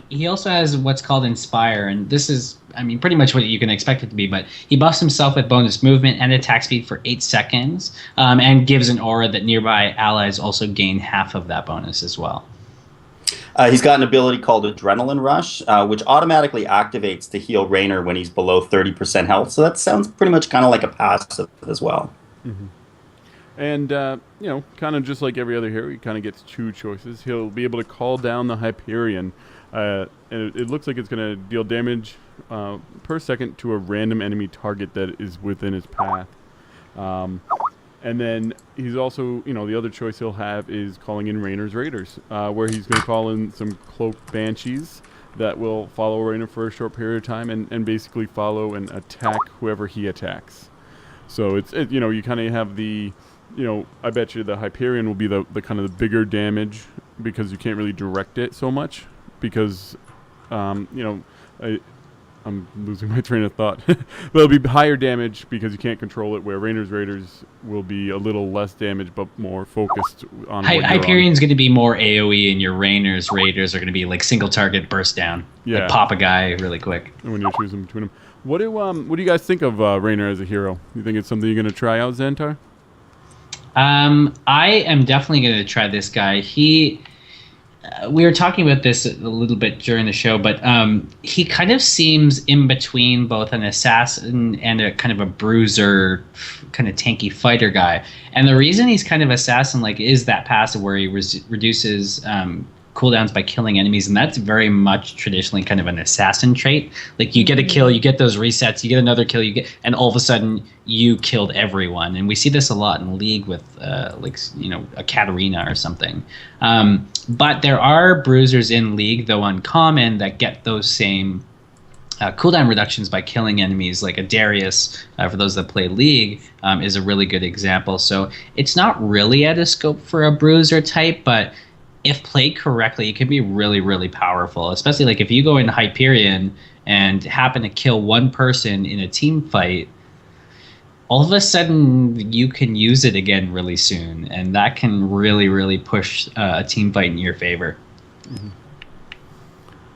He also has what's called Inspire, and this is, pretty much what you can expect it to be, but he buffs himself with bonus movement and attack speed for 8 seconds, and gives an aura that nearby allies also gain half of that bonus as well. He's got an ability called Adrenaline Rush, which automatically activates to heal Raynor when he's below 30% health, so that sounds pretty much kind of like a passive as well. Mm-hmm. And, kind of just like every other hero, he kind of gets 2 choices. He'll be able to call down the Hyperion, and it looks like it's going to deal damage per second to a random enemy target that is within his path. And then he's also, the other choice he'll have is calling in Raynor's Raiders, where he's going to call in some cloaked banshees that will follow Raynor for a short period of time and basically follow and attack whoever he attacks. So it's you kind of have the... I bet you the Hyperion will be the kind of the bigger damage, because you can't really direct it so much, because, I'm losing my train of thought. But it'll be higher damage because you can't control it, where Raynor's Raiders will be a little less damage but more focused on Hyperion's going to be more AoE, and your Raynor's Raiders are going to be like single target burst down. Yeah. Like pop a guy really quick. When you're choosing between them. What do you guys think of Raynor as a hero? You think it's something you're going to try out, Xantar? I am definitely going to try this guy. We were talking about this a little bit during the show, but he kind of seems in between both an assassin and a kind of a bruiser, kind of tanky fighter guy. And the reason he's kind of assassin-like is that passive where he reduces cooldowns by killing enemies, and that's very much traditionally kind of an assassin trait. Like you get a kill, you get those resets, you get another kill, and all of a sudden you killed everyone. And we see this a lot in League with a Katarina or something. But there are bruisers in League, though uncommon, that get those same cooldown reductions by killing enemies. Like a Darius, for those that play League, is a really good example. So it's not really out of scope for a bruiser type, but if played correctly, it can be really, really powerful. Especially like if you go into Hyperion and happen to kill one person in a team fight, all of a sudden you can use it again really soon, and that can really, really push a team fight in your favor. Mm-hmm.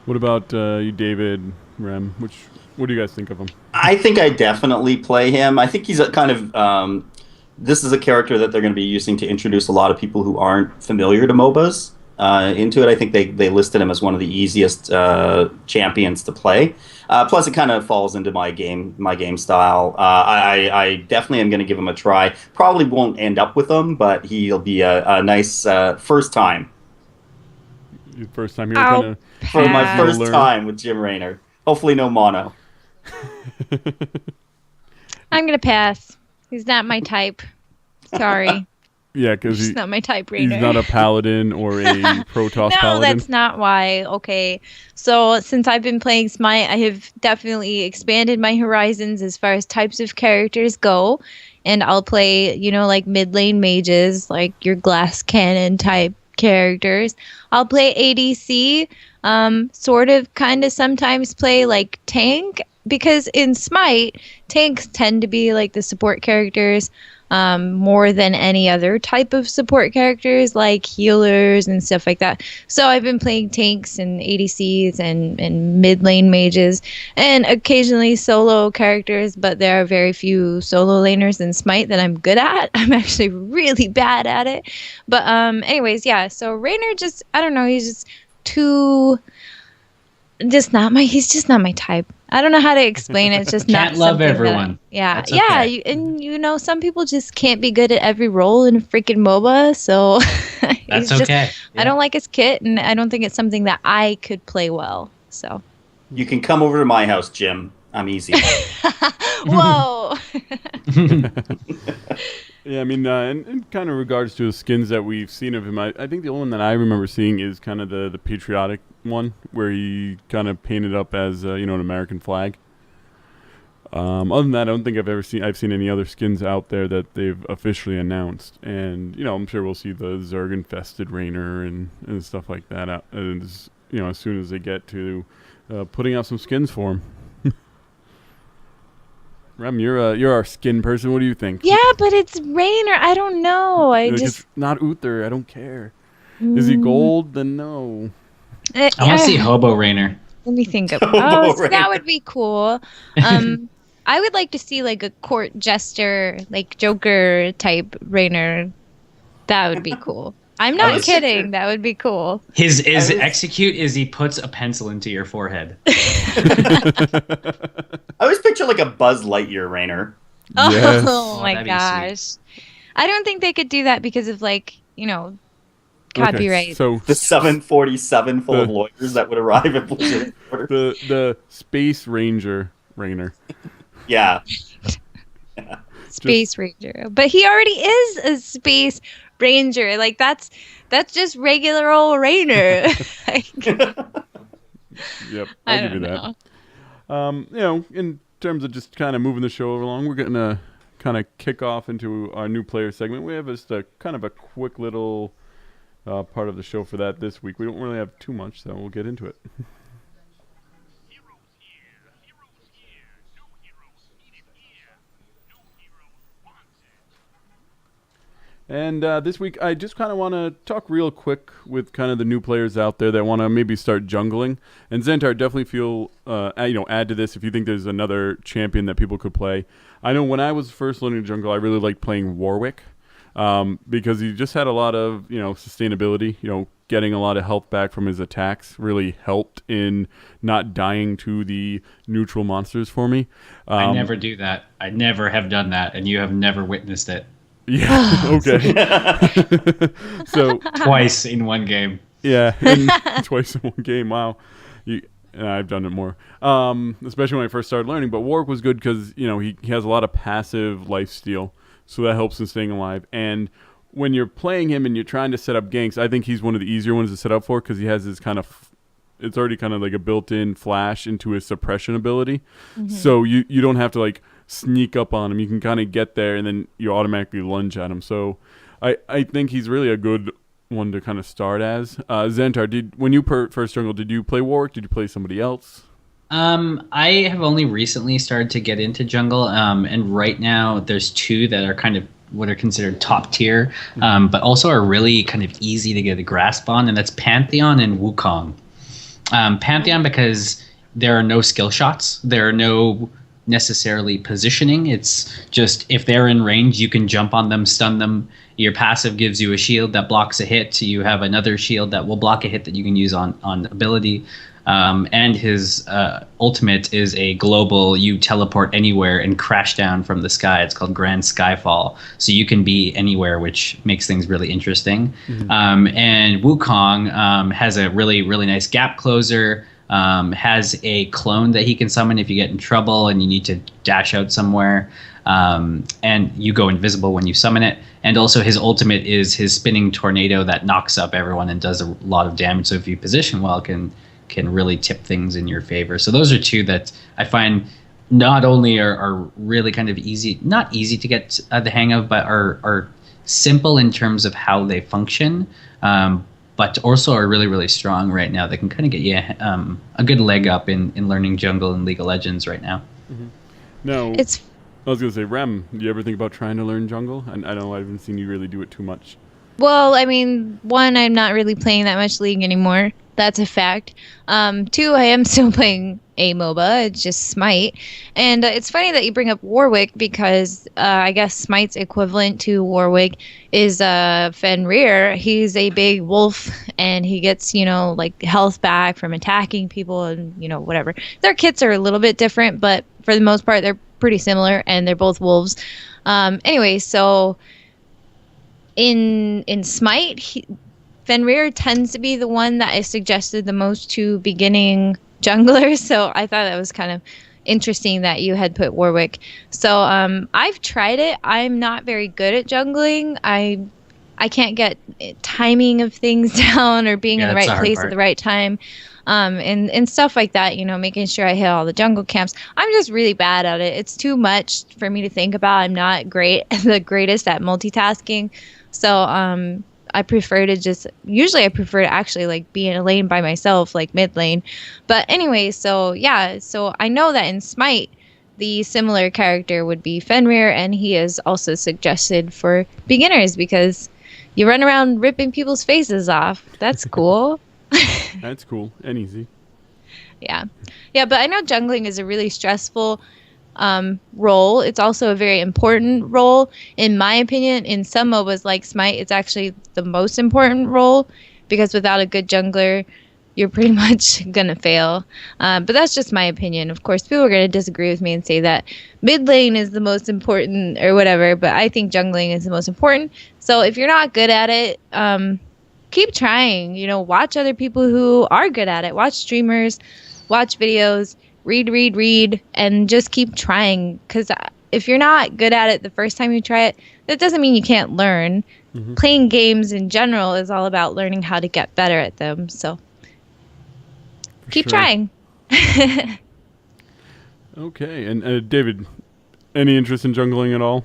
What about you, David, Rem? What do you guys think of him? I think I definitely play him. I think he's a kind of this is a character that they're going to be using to introduce a lot of people who aren't familiar to MOBAs into it. I think they listed him as one of the easiest champions to play. Plus, it kind of falls into my game style. I definitely am going to give him a try. Probably won't end up with him, but he'll be a nice first time. Your first time here? For my first time with Jim Raynor. Hopefully no mono. I'm going to pass. He's not my type. Sorry. Yeah, because he's not my type, Raynor. He's not a paladin or a Protoss no, paladin. No, that's not why. Okay. So since I've been playing Smite, I have definitely expanded my horizons as far as types of characters go. And I'll play, like mid lane mages, like your glass cannon type characters. I'll play ADC, sort of kind of sometimes play like tank, because in Smite, tanks tend to be like the support characters more than any other type of support characters, like healers and stuff like that. So I've been playing tanks and ADCs and mid lane mages, and occasionally solo characters, but there are very few solo laners in Smite that I'm good at. I'm actually really bad at it. But anyways, yeah, so Raynor just, I don't know, he's just too... he's just not my type. I don't know how to explain it. It's just can't not love everyone. Yeah. Some people just can't be good at every role in a freaking MOBA. So that's okay. I don't like his kit, and I don't think it's something that I could play well. So you can come over to my house, Jim. I'm easy. Whoa. Yeah, I mean, in kind of regards to the skins that we've seen of him, I think the only one that I remember seeing is kind of the patriotic one, where he kind of painted up as an American flag. Other than that, I don't think I've seen any other skins out there that they've officially announced. And I'm sure we'll see the Zerg infested Raynor and stuff like that out, as soon as they get to putting out some skins for him. Rem, you're our skin person. What do you think? Yeah, but it's Raynor. I don't know. It's not Uther. I don't care. Is he gold? Then no. I want to see Hobo Raynor. Let me think of. So that would be cool. I would like to see like a court jester, like Joker type Raynor. That would be cool. I'm not kidding. That would be cool. His execute is he puts a pencil into your forehead. I always picture like a Buzz Lightyear Raynor. Yes. Oh my gosh. I don't think they could do that because of copyright. Okay, so the 747 full of lawyers that would arrive at Blizzard. The Space Ranger Raynor. Yeah. Space Ranger. But he already is a Space Ranger. Like that's just regular old Raynor. Yep, I'll give you that. In terms of just kind of moving the show along, we're going to kind of kick off into our new player segment. We have just a kind of a quick little part of the show for that this week. We don't really have too much, so we'll get into it. And this week, I just kind of want to talk real quick with kind of the new players out there that want to maybe start jungling. And Xantar, definitely feel, add to this if you think there's another champion that people could play. I know when I was first learning jungle, I really liked playing Warwick because he just had a lot of, sustainability. Getting a lot of health back from his attacks really helped in not dying to the neutral monsters for me. I never do that. I never have done that, and you have never witnessed it. Yeah. Okay. So twice in one game. Yeah, and twice in one game. Wow. I've done it more, especially when I first started learning. But Warwick was good because he has a lot of passive lifesteal, so that helps in staying alive. And when you're playing him and you're trying to set up ganks, I think he's one of the easier ones to set up for because he has this kind of it's already kind of like a built-in flash into his suppression ability. Mm-hmm. So you don't have to like sneak up on him. You can kind of get there and then you automatically lunge at him. So I think he's really a good one to kind of start as. Xantar, when you first jungled, did you play Warwick? Did you play somebody else? I have only recently started to get into jungle, and right now there's two that are kind of what are considered top tier, but also are really kind of easy to get a grasp on, and that's Pantheon and Wukong. Pantheon because there are no skill shots, there are no necessarily positioning. It's just if they're in range, you can jump on them, stun them. Your passive gives you a shield that blocks a hit. You have another shield that will block a hit that you can use on ability. And his ultimate is a global, you teleport anywhere and crash down from the sky. It's called Grand Skyfall. So you can be anywhere, which makes things really interesting. Mm-hmm. And Wukong has a really, really nice gap closer, has a clone that he can summon if you get in trouble and you need to dash out somewhere. And you go invisible when you summon it. And also his ultimate is his spinning tornado that knocks up everyone and does a lot of damage. So if you position well, can really tip things in your favor. So those are two that I find not only are really kind of easy, not easy to get the hang of, but are simple in terms of how they function, but also are really, really strong right now. They can kind of get you a good leg up in learning jungle and League of Legends right now. Mm-hmm. No, I was going to say, Rem, do you ever think about trying to learn jungle? And I know I haven't seen you really do it too much. Well, I mean, one, I'm not really playing that much League anymore. That's a fact. Two, I am still playing a MOBA. It's just Smite. And it's funny that you bring up Warwick because I guess Smite's equivalent to Warwick is Fenrir. He's a big wolf and he gets, like health back from attacking people and, whatever. Their kits are a little bit different, but for the most part, they're pretty similar and they're both wolves. Anyway, so in Smite, Fenrir tends to be the one that is suggested the most to beginning junglers, so I thought that was kind of interesting that you had put Warwick. So I've tried it. I'm not very good at jungling. I can't get timing of things down or being in the right place at the right time, and stuff like that, making sure I hit all the jungle camps. I'm just really bad at it. It's too much for me to think about. I'm not the greatest at multitasking. So I prefer to actually like be in a lane by myself, like mid lane. But anyway, so I know that in Smite, the similar character would be Fenrir, and he is also suggested for beginners because you run around ripping people's faces off. That's cool. That's cool and easy. Yeah, but I know jungling is a really stressful role. It's also a very important role, in my opinion. In some MOBAs like Smite, it's actually the most important role because without a good jungler, you're pretty much gonna fail. But that's just my opinion. Of course, people are gonna disagree with me and say that mid lane is the most important or whatever, but I think jungling is the most important. So if you're not good at it, keep trying. Watch other people who are good at it. Watch streamers, watch videos, read, and just keep trying. Because if you're not good at it the first time you try it, that doesn't mean you can't learn. Mm-hmm. Playing games in general is all about learning how to get better at them. So keep trying. Okay, and David, any interest in jungling at all?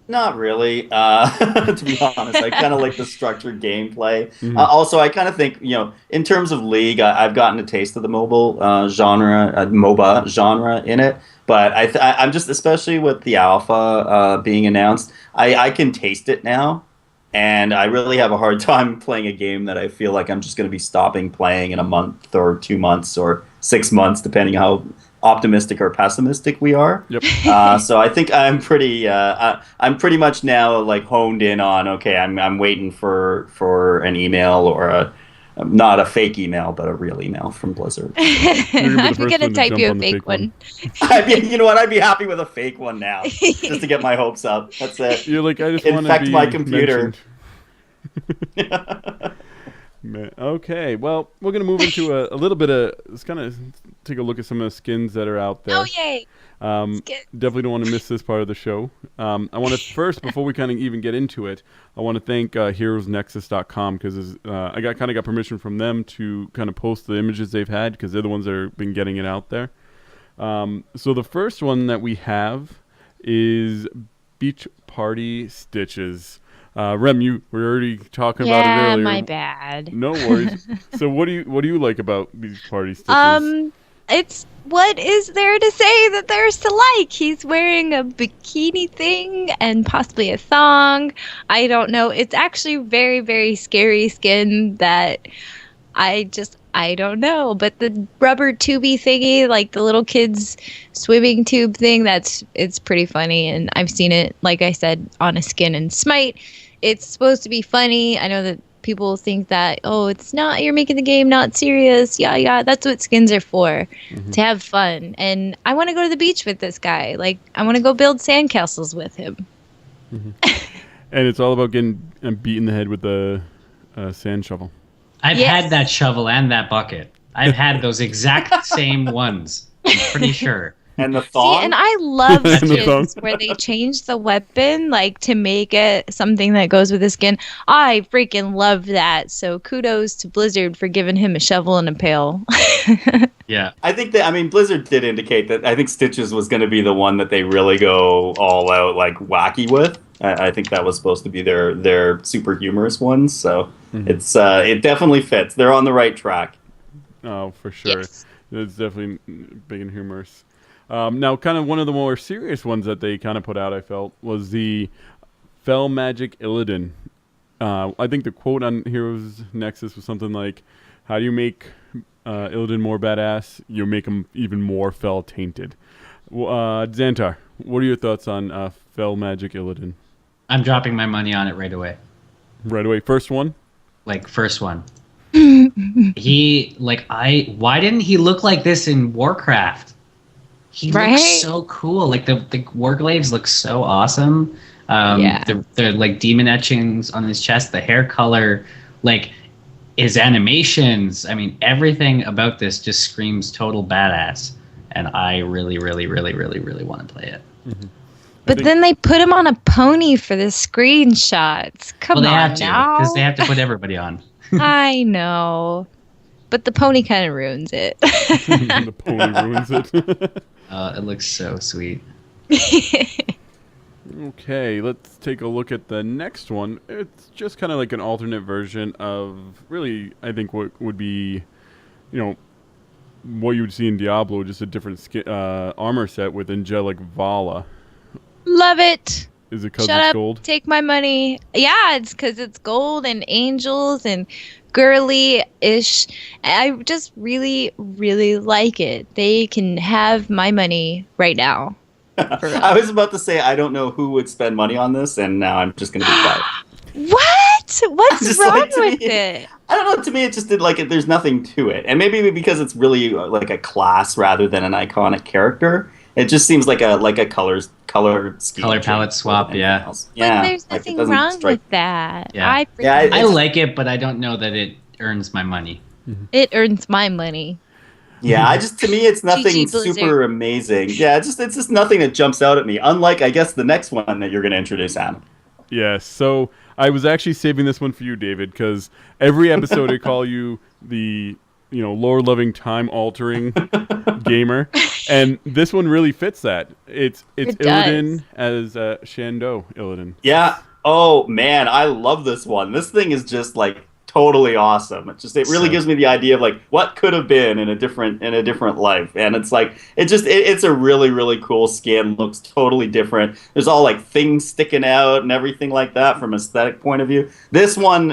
Not really, to be honest. I kind of like the structured gameplay. Mm-hmm. Also, I kind of think, in terms of League, I've gotten a taste of the MOBA genre in it. But I'm just, especially with the alpha being announced, I can taste it now. And I really have a hard time playing a game that I feel like I'm just going to be stopping playing in a month or 2 months or 6 months, depending on how optimistic or pessimistic we are. Yep. So I think I'm pretty much now like honed in on, okay, I'm waiting for an email or not a fake email, but a real email from Blizzard. I'm gonna type you a fake one. I mean, you know what? I'd be happy with a fake one now, just to get my hopes up. That's it. You're like, I just want to infect my computer. Man, okay, well, we're gonna move into a little bit of. Let's kind of take a look at some of the skins that are out there. Oh yay! Definitely don't want to miss this part of the show. I want to first, before we kind of even get into it, I want to thank heroesnexus.com because I got permission from them to kind of post the images they've had because they're the ones that have been getting it out there. So the first one that we have is Beach Party Stitches. Rem, you were already talking about it earlier. Yeah, my bad. No worries. So what do you like about Beach Party Stitches? It's what is there to say that there's to like? He's wearing a bikini thing and possibly a thong. I don't know. It's actually very, very scary skin that I don't know. But the rubber tubey thingy, like the little kids swimming tube thing, it's pretty funny. And I've seen it, like I said, on a skin in Smite. It's supposed to be funny. I know that people think that, oh, it's not, you're making the game not serious. Yeah. That's what skins are for, to have fun. And I want to go to the beach with this guy. Like, I want to go build sandcastles with him. And it's all about getting beat in the head with the sand shovel. I've had that shovel and that bucket. I've had those exact same ones. I'm pretty sure. And the thong? See, and I love skins where they change the weapon, like, to make it something that goes with the skin. I freaking love that. So kudos to Blizzard for giving him a shovel and a pail. Yeah. I think Blizzard did indicate that I think Stitches was going to be the one that they really go all out, like, wacky with. I think that was supposed to be their super humorous ones. So it definitely fits. They're on the right track. Oh, for sure. Yes. It's definitely big and humorous. Now, kind of one of the more serious ones that they kind of put out, I felt, was the Fel Magic Illidan. I think the quote on Heroes Nexus was something like, how do you make Illidan more badass? You make him even more Fel tainted. Xantar, what are your thoughts on Fel Magic Illidan? I'm dropping my money on it right away. Right away. First one? Like, first one. Why didn't he look like this in Warcraft? He looks so cool. Like the Warglaives look so awesome. The like demon etchings on his chest, the hair color, like his animations. I mean, everything about this just screams total badass. And I really, really, really, really, really want to play it. But then they put him on a pony for the screenshots. Come on now. Because they have to put everybody on. I know. But the pony kind of ruins it. The pony ruins it. It looks so sweet. Okay, let's take a look at the next one. It's just kind of like an alternate version of really, I think, what would be, what you would see in Diablo, just a different armor set with Angelic Vala. Love it. Is it because Shut it's up, gold? Take my money. Yeah, it's because it's gold and angels and girly-ish. I just really, really like it. They can have my money right now. I was about to say I don't know who would spend money on this, and now I'm just going to be quiet. What? What's wrong with it? I don't know. To me, it just did there's nothing to it, and maybe because it's really like a class rather than an iconic character. It just seems like a color scheme. Color palette swap, yeah. But there's nothing wrong with that. Yeah. I like it, but I don't know that it earns my money. It earns my money. Yeah, to me, it's nothing super amazing. Yeah, it's just nothing that jumps out at me. Unlike, I guess, the next one that you're going to introduce, Adam. Yes. So I was actually saving this one for you, David, because every episode I call you the lore-loving, time-altering gamer, and this one really fits that. It's Illidan as Shandou Illidan. Yeah. Oh man, I love this one. This thing is just totally awesome. It really gives me the idea of what could have been in a different life, and it's it's a really, really cool skin. Looks totally different. There's all things sticking out and everything like that from an aesthetic point of view. This one,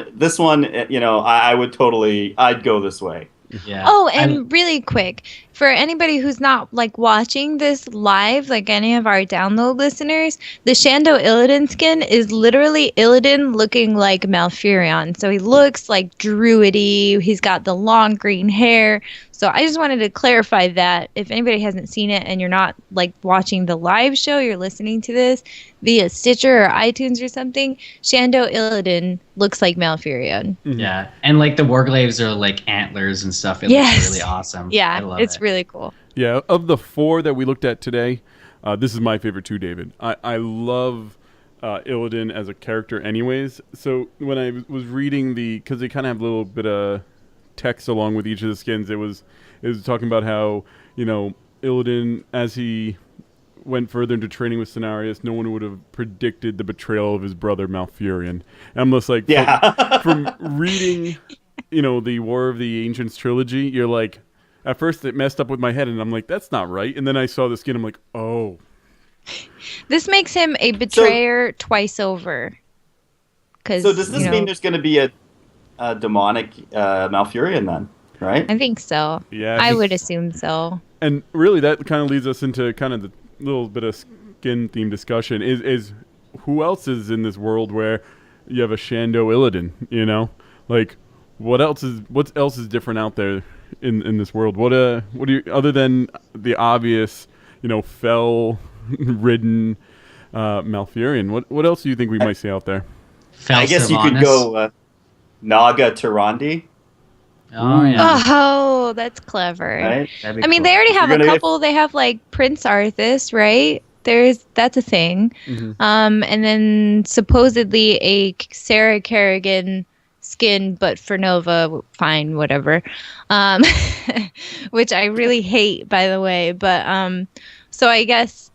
I'd go this way. Yeah. Oh, and really quick, for anybody who's not like watching this live, like any of our download listeners, the Shando Illidan skin is literally Illidan looking like Malfurion. So he looks like druidy. He's got the long green hair. So I just wanted to clarify that if anybody hasn't seen it and you're not like watching the live show, you're listening to this via Stitcher or iTunes or something, Shando Illidan looks like Malfurion. Mm-hmm. Yeah, and like the Warglaives are like antlers and stuff. It looks really awesome. Yeah, I love it's it. really cool. Yeah, of the 4 that we looked at today, this is my favorite too, David. I love Illidan as a character anyways. So when I was reading because they kind of have a little bit of text along with each of the skins, it was talking about how, Illidan, as he went further into training with Cenarius, no one would have predicted the betrayal of his brother Malfurion. And I'm just like, from reading, the War of the Ancients trilogy, you're like, at first it messed up with my head, and I'm like, that's not right. And then I saw the skin, I'm like, oh. This makes him a betrayer twice over. So does this mean there's going to be a demonic Malfurion then, right? I think so. Yeah, I would assume so. And really, that kind of leads us into kind of the little bit of skin theme discussion. Is who else is in this world where you have a Shando Illidan? Like what else is different out there in this world? What do you, other than the obvious, fell ridden Malfurion? What else do you think we might see out there? I guess you could go Naga Tyrande. Oh yeah. Oh, that's clever. Right? I mean, they already have a couple. They have like Prince Arthas, right? That's a thing. Mm-hmm. And then supposedly a Sarah Kerrigan skin, but for Nova, fine, whatever. Which I really hate, by the way. But so I guess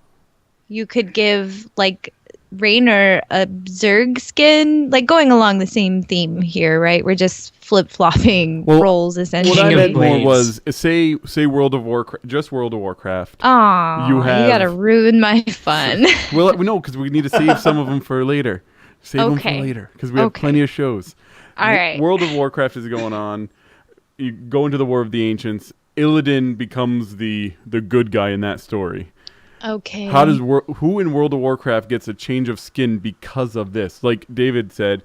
you could give like Raynor a Zerg skin, like going along the same theme here, right? We're just flip-flopping roles essentially. What I meant more was say World of Warcraft, just World of Warcraft. Aw, you gotta ruin my fun. Well, no, because we need to save some of them for later. Save them for later because we have plenty of shows. All right. World of Warcraft is going on. You go into the War of the Ancients. Illidan becomes the good guy in that story. Okay. How does who in World of Warcraft gets a change of skin because of this? Like David said,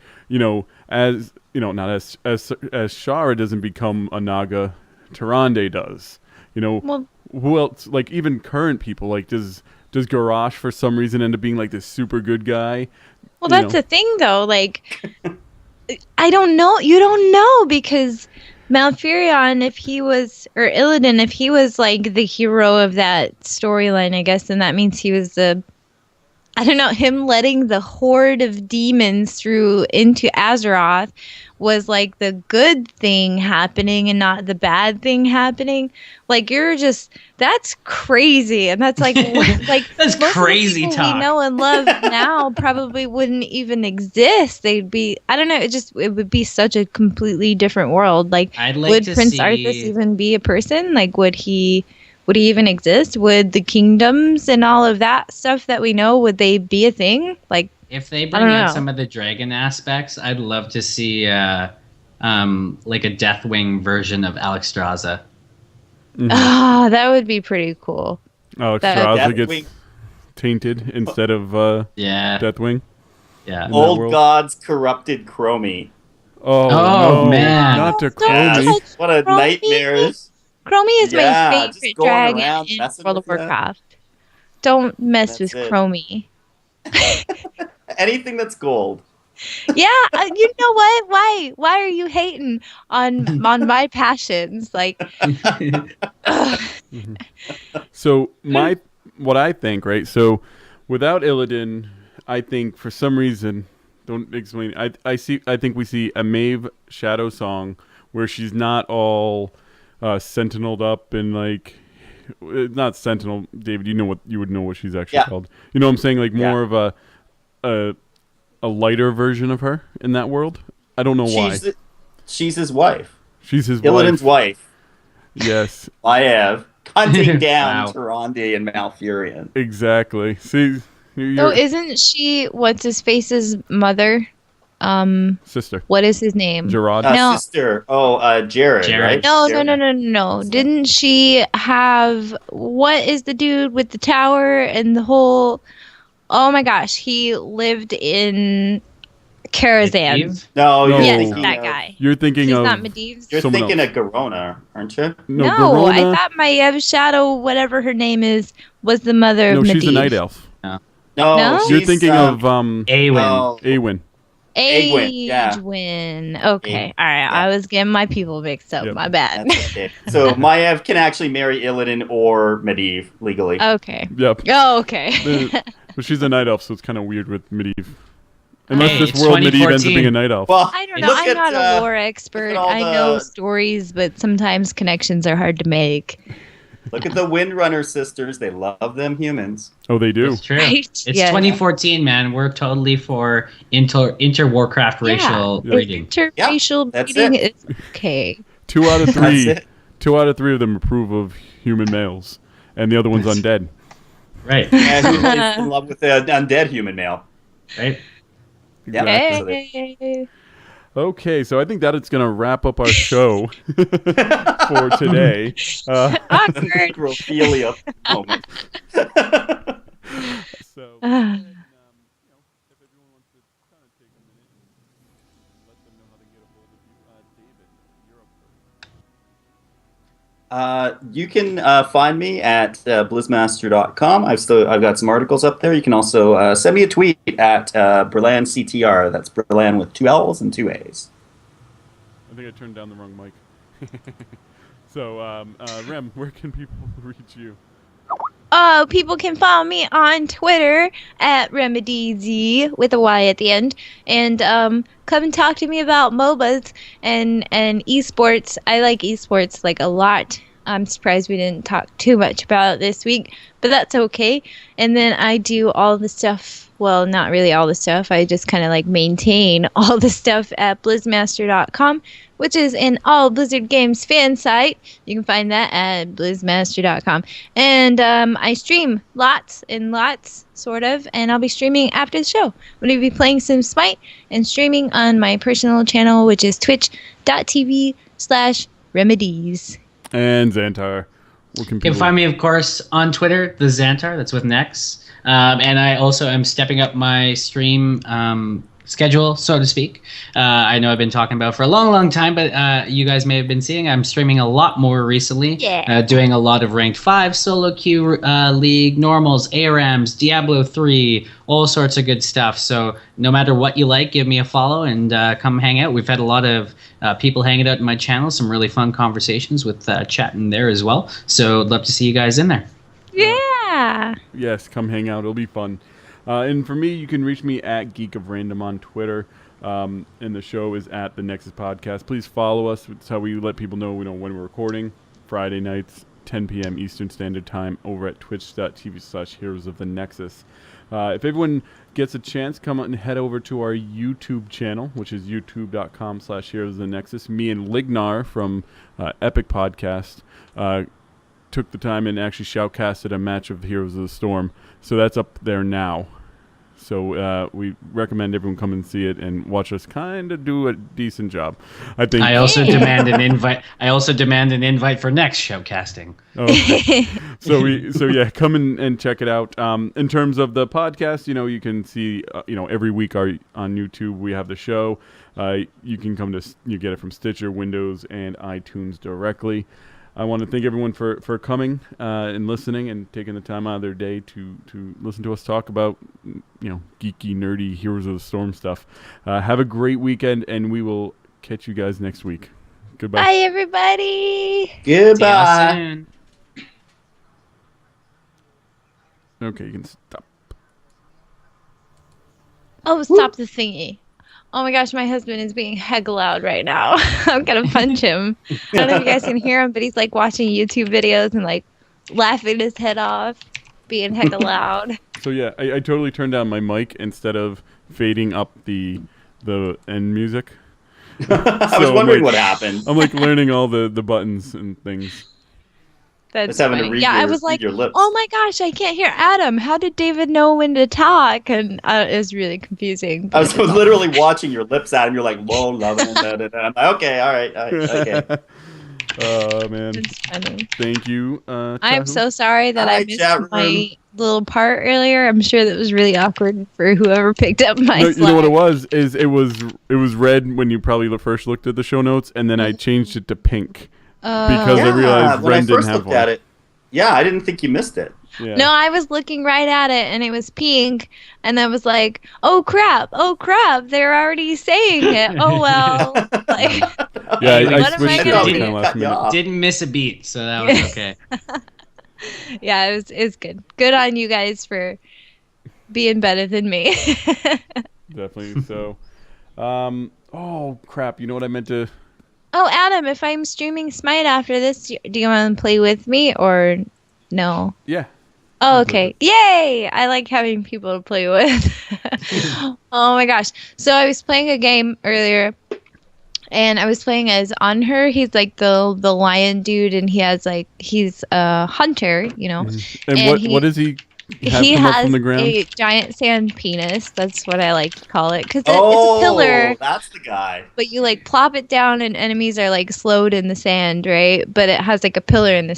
as not as Shara doesn't become a Naga, Tyrande does. Who else? Like even current people. Like does Garrosh for some reason end up being like this super good guy? Well, that's the thing though. Like, I don't know. You don't know because Malfurion, or Illidan, if he was like the hero of that storyline, I guess, then that means he was him letting the horde of demons through into Azeroth was like the good thing happening and not the bad thing happening. Like that's crazy, and that's like that's most crazy of the people talk. we know and love now probably wouldn't even exist. They'd be, I don't know, it would be such a completely different world. Like, would Prince Arthas even be a person? Like, would he even exist? Would the kingdoms and all of that stuff that we know, would they be a thing? Like, if they bring out some of the dragon aspects, I'd love to see like a Deathwing version of Alexstrasza. Mm-hmm. That would be pretty cool. Alexstrasza gets tainted instead of Deathwing. Yeah. Old gods corrupted Chromie. Oh no, man. Not to Chromie. What a nightmare. Chromie is my favorite dragon in World of with Warcraft. Don't mess with Chromie. Anything that's gold. Yeah, you know what? Why are you hating on my passions? Like, So what I think, right? So without Illidan, I think for some reason, don't explain. I think we see a Maeve Shadow Song where she's not all sentineled up and like. Not Sentinel, David. You would know what she's actually called. You know what I'm saying? Like more of a lighter version of her in that world. I don't know why. She's his wife. She's his Illidan's wife. Yes. I have hunting down Tyrande and Malfurion. Exactly. See. So isn't she what's his face's mother? Sister. what is his name? Gerard. No. Sister. Jared, Jared. right? No, Jared. no. Didn't she have, what is the dude with the tower and the whole, oh my gosh, he lived in Karazhan. Medivh? No, No. you're Yes, thinking that of, guy. You're thinking He's of not Medivh. You're someone thinking else. of Garona, aren't you? No, I Garona. thought Maiev Shadow, whatever her name is, was the mother No, of Medivh. she's a night elf. No, No? she's, You're thinking of Awen. Awen. Aegwin, yeah. Aegwin. Okay, all right. yeah. I was getting my people mixed up. Yep. My bad. That's okay. So Maiev can actually marry Illidan or Medivh legally. Okay. Yep. Oh, okay. But she's a night elf, so it's kind of weird with Medivh. Unless Hey, this it's world Medivh ends up 2014. being a night elf. Well, I don't know. look I'm at, not a lore expert. all I know the- stories, but sometimes connections are hard to make. Look at the Windrunner sisters. They love them humans. Oh, they do. It's true. Right? It's Yeah. 2014, man. We're totally for inter-Warcraft racial Yeah. breeding. Interracial that's breeding it. is okay. 2 out of 3. That's it. 2 out of 3 of them approve of human males, and the other one's undead. Right. And who is in love with an undead human male? Right. Yeah. Exactly. Hey. Okay, so I think that is going to wrap up our show for today. Awkward. Necrophilia moment. So, Ah. if everyone wants to kind of take a minute and let them know how to get a hold of you, David, you're up first. You can find me at blizzmaster.com. I've got some articles up there. You can also send me a tweet at BerlanCTR. That's Berlan with 2 L's and 2 A's. I think I turned down the wrong mic. So, Rem, where can people reach you? Oh, people can follow me on Twitter at RemedyZ with a Y at the end, and come and talk to me about MOBAs and esports. I like esports like a lot. I'm surprised we didn't talk too much about it this week, but that's okay. And then I do all the stuff. Well, not really all the stuff. I just kind of like maintain all the stuff at blizzmaster.com, which is an all Blizzard Games fan site. You can find that at blizzmaster.com. And I stream lots and lots, sort of, and I'll be streaming after the show. I'm going to be playing some Smite and streaming on my personal channel, which is twitch.tv/remedies. And Xantar. Where can You can people find me, of course, on Twitter, the Xantar. That's with Nex. And I also am stepping up my stream schedule, so to speak. I know I've been talking about it for a long, long time, but you guys may have been seeing I'm streaming a lot more recently. Yeah. Doing a lot of Ranked 5 solo queue league, normals, ARAMs, Diablo 3, all sorts of good stuff. So no matter what you like, give me a follow and come hang out. We've had a lot of people hanging out in my channel, some really fun conversations with chatting there as well. So I'd love to see you guys in there. Yeah. Yes, come hang out. It'll be fun. And for me, you can reach me at Geek of Random on Twitter. And the show is at the Nexus Podcast. Please follow us. It's how we let people know when we're recording. Friday nights, 10 p.m. Eastern Standard Time over at twitch.tv/Heroes of the Nexus. If everyone gets a chance, come and head over to our YouTube channel, which is youtube.com/Heroes of the Nexus. Me and Lignar from Epic Podcast took the time and actually shoutcasted a match of Heroes of the Storm. So that's up there now. So we recommend everyone come and see it and watch us kind of do a decent job. I think. I also demand an invite. I also demand an invite for next showcasting. Okay. So yeah, come and check it out. In terms of the podcast, you can see, every week on YouTube we have the show. You can you get it from Stitcher, Windows, and iTunes directly. I want to thank everyone for coming and listening and taking the time out of their day to listen to us talk about, geeky, nerdy Heroes of the Storm stuff. Have a great weekend, and we will catch you guys next week. Goodbye. Bye, everybody. Goodbye. See you soon. Okay, you can stop. Oh, stop the thingy. Oh my gosh, my husband is being heck loud right now. I'm gonna punch him. I don't know if you guys can hear him, but he's like watching YouTube videos and like laughing his head off, being heck loud. So yeah, I totally turned down my mic instead of fading up the end music. I was wondering what happened. I'm like learning all the buttons and things. That's Just having to funny. read Yeah, I your- was read like, your lips. oh my gosh, I can't hear Adam. How did David know when to talk? And it was really confusing. I was but- literally watching your lips, Adam. You're like, whoa, loving it. Da, da, da. I'm like, okay, all right, okay. Oh man, It's funny. thank you. I'm Tahu. so sorry that I Hi, missed chat room. my little part earlier. I'm sure that was really awkward for whoever picked up my No, you know what it Slack. was? Is it was red when you probably first looked at the show notes, and then I changed it to pink because I realized when I Ren didn't first have looked one. at it, yeah, I didn't think you missed it. Yeah. No, I was looking right at it and it was pink, and I was like, "Oh crap! They're already saying it. Oh well." Like, Yeah, What I am I switched it gonna at do? kind of last Cut you minute. off. Didn't miss a beat, so that was okay. yeah, it's good. Good on you guys for being better than me. Definitely. So, oh crap! You know what I meant to? Oh, Adam, if I'm streaming Smite after this, do you want to play with me or no? Yeah. Oh, okay. Yay! I like having people to play with. Oh my gosh. So I was playing a game earlier and I was playing as Anher. He's like the lion dude and he's a hunter, you know. And, And what does he have He come up has from the ground? a giant sand penis. That's what I like to call it because Oh, it's a pillar. that's the guy. But you like plop it down and enemies are like slowed in the sand, right? But it has like a pillar in the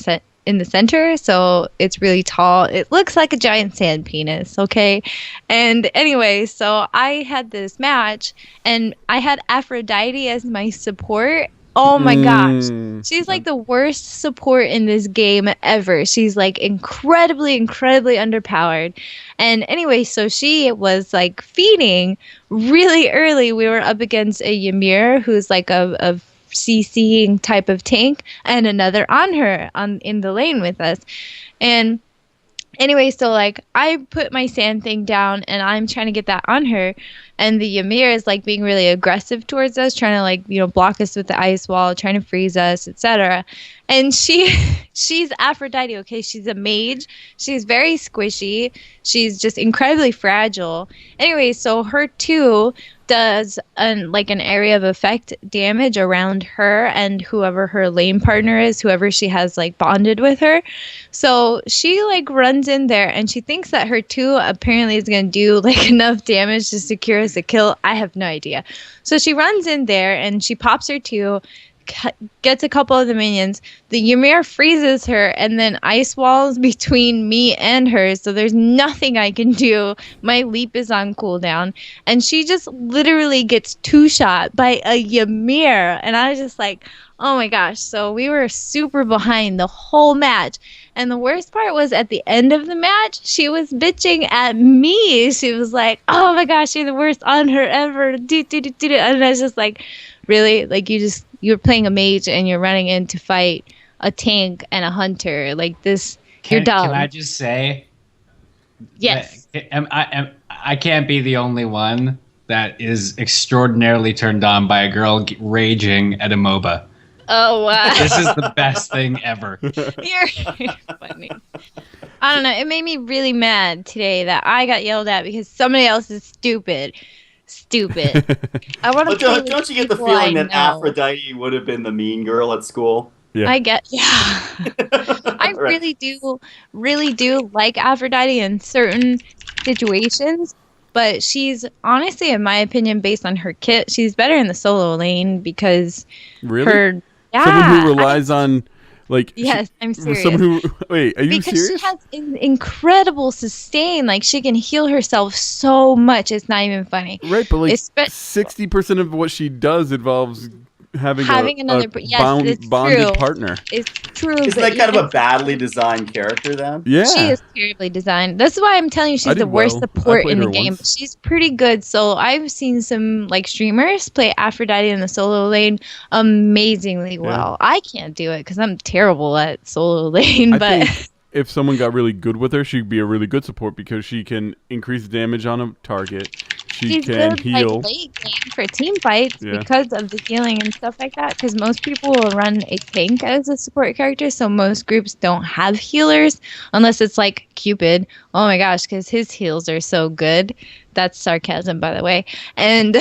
center, so it's really tall. It looks like a giant sand penis, okay? And anyway, so I had this match and I had Aphrodite as my support. Oh my gosh. She's like the worst support in this game ever. She's like incredibly underpowered. And anyway, so she was like feeding really early. We were up against a Ymir who's like a CCing type of tank and another Anher in the lane with us. And anyway, so like I put my sand thing down and I'm trying to get that on her, and the Ymir is like being really aggressive towards us, trying to like, you know, block us with the ice wall, trying to freeze us, etc. And she's Aphrodite, okay? She's a mage. She's very squishy. She's just incredibly fragile. Anyway, so her too does an area of effect damage around her and whoever her lane partner is, whoever she has like bonded with her. So she like runs in there and she thinks that her 2 apparently is going to do like enough damage to secure us a kill. I have no idea. So she runs in there and she pops her 2, gets a couple of the minions. The Ymir freezes her and then ice walls between me and her, so there's nothing I can do. My leap is on cooldown and she just literally gets 2-shot by a Ymir, and I was just like, oh my gosh. So we were super behind the whole match. And the worst part was at the end of the match, she was bitching at me. She was like, oh my gosh, you're the worst on her ever. And I was just like, really? Like you're playing a mage and you're running in to fight a tank and a hunter. Like this, you're dumb. Can I just say? Yes. I can't be the only one that is extraordinarily turned on by a girl raging at a MOBA. Oh, wow. This is the best thing ever. You're funny. I don't know. It made me really mad today that I got yelled at because somebody else is stupid. I want to. But don't you get the feeling that Aphrodite would have been the mean girl at school? Yeah. I get, yeah. I really do like Aphrodite in certain situations, but she's honestly, in my opinion, based on her kit, she's better in the solo lane because Really? yeah, Someone who relies on, like... Yes, I'm serious. Someone who... Wait, are you because serious? she has incredible sustain. Like, she can heal herself so much. It's not even funny. Right, but like Espe- 60% of what she does involves having another yes, it's bonded true. partner. It's true. Isn't but that kind of a even- badly designed character then? Yeah. She is terribly designed. That's why I'm telling you I she's did the worst well. I support played in the her game. once. She's pretty good. So I've seen some like streamers play Aphrodite in the solo lane amazingly well. I can't do it because I'm terrible at solo lane. I But think if someone got really good with her, she'd be a really good support because she can increase damage on a target. She she's can good heal. like late game for team fights Yeah. because of the healing and stuff like that. Because most people will run a tank as a support character, so most groups don't have healers unless it's like Cupid. Oh my gosh, because his heals are so good That's sarcasm, by the way. And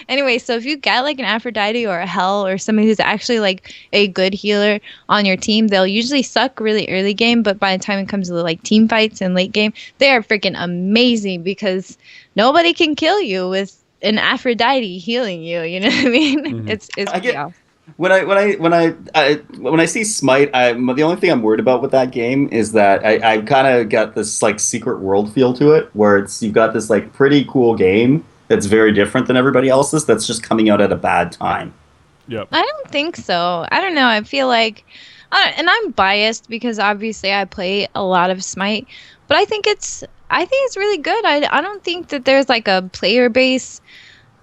anyway, so if you get like an Aphrodite or a Hell or somebody who's actually like a good healer on your team, they'll usually suck really early game, but by the time it comes to like team fights and late game, they are freaking amazing because nobody can kill you with an Aphrodite healing you. You know what I mean? Mhm. It's I get- yeah. When I see Smite, the only thing I'm worried about with that game is that I kind of got this like secret world feel to it, where you've got this like pretty cool game that's very different than everybody else's. That's just coming out at a bad time. Yep. I don't think so. I don't know. I feel like, and I'm biased because obviously I play a lot of Smite, but I think it's really good. I don't think that there's like a player base,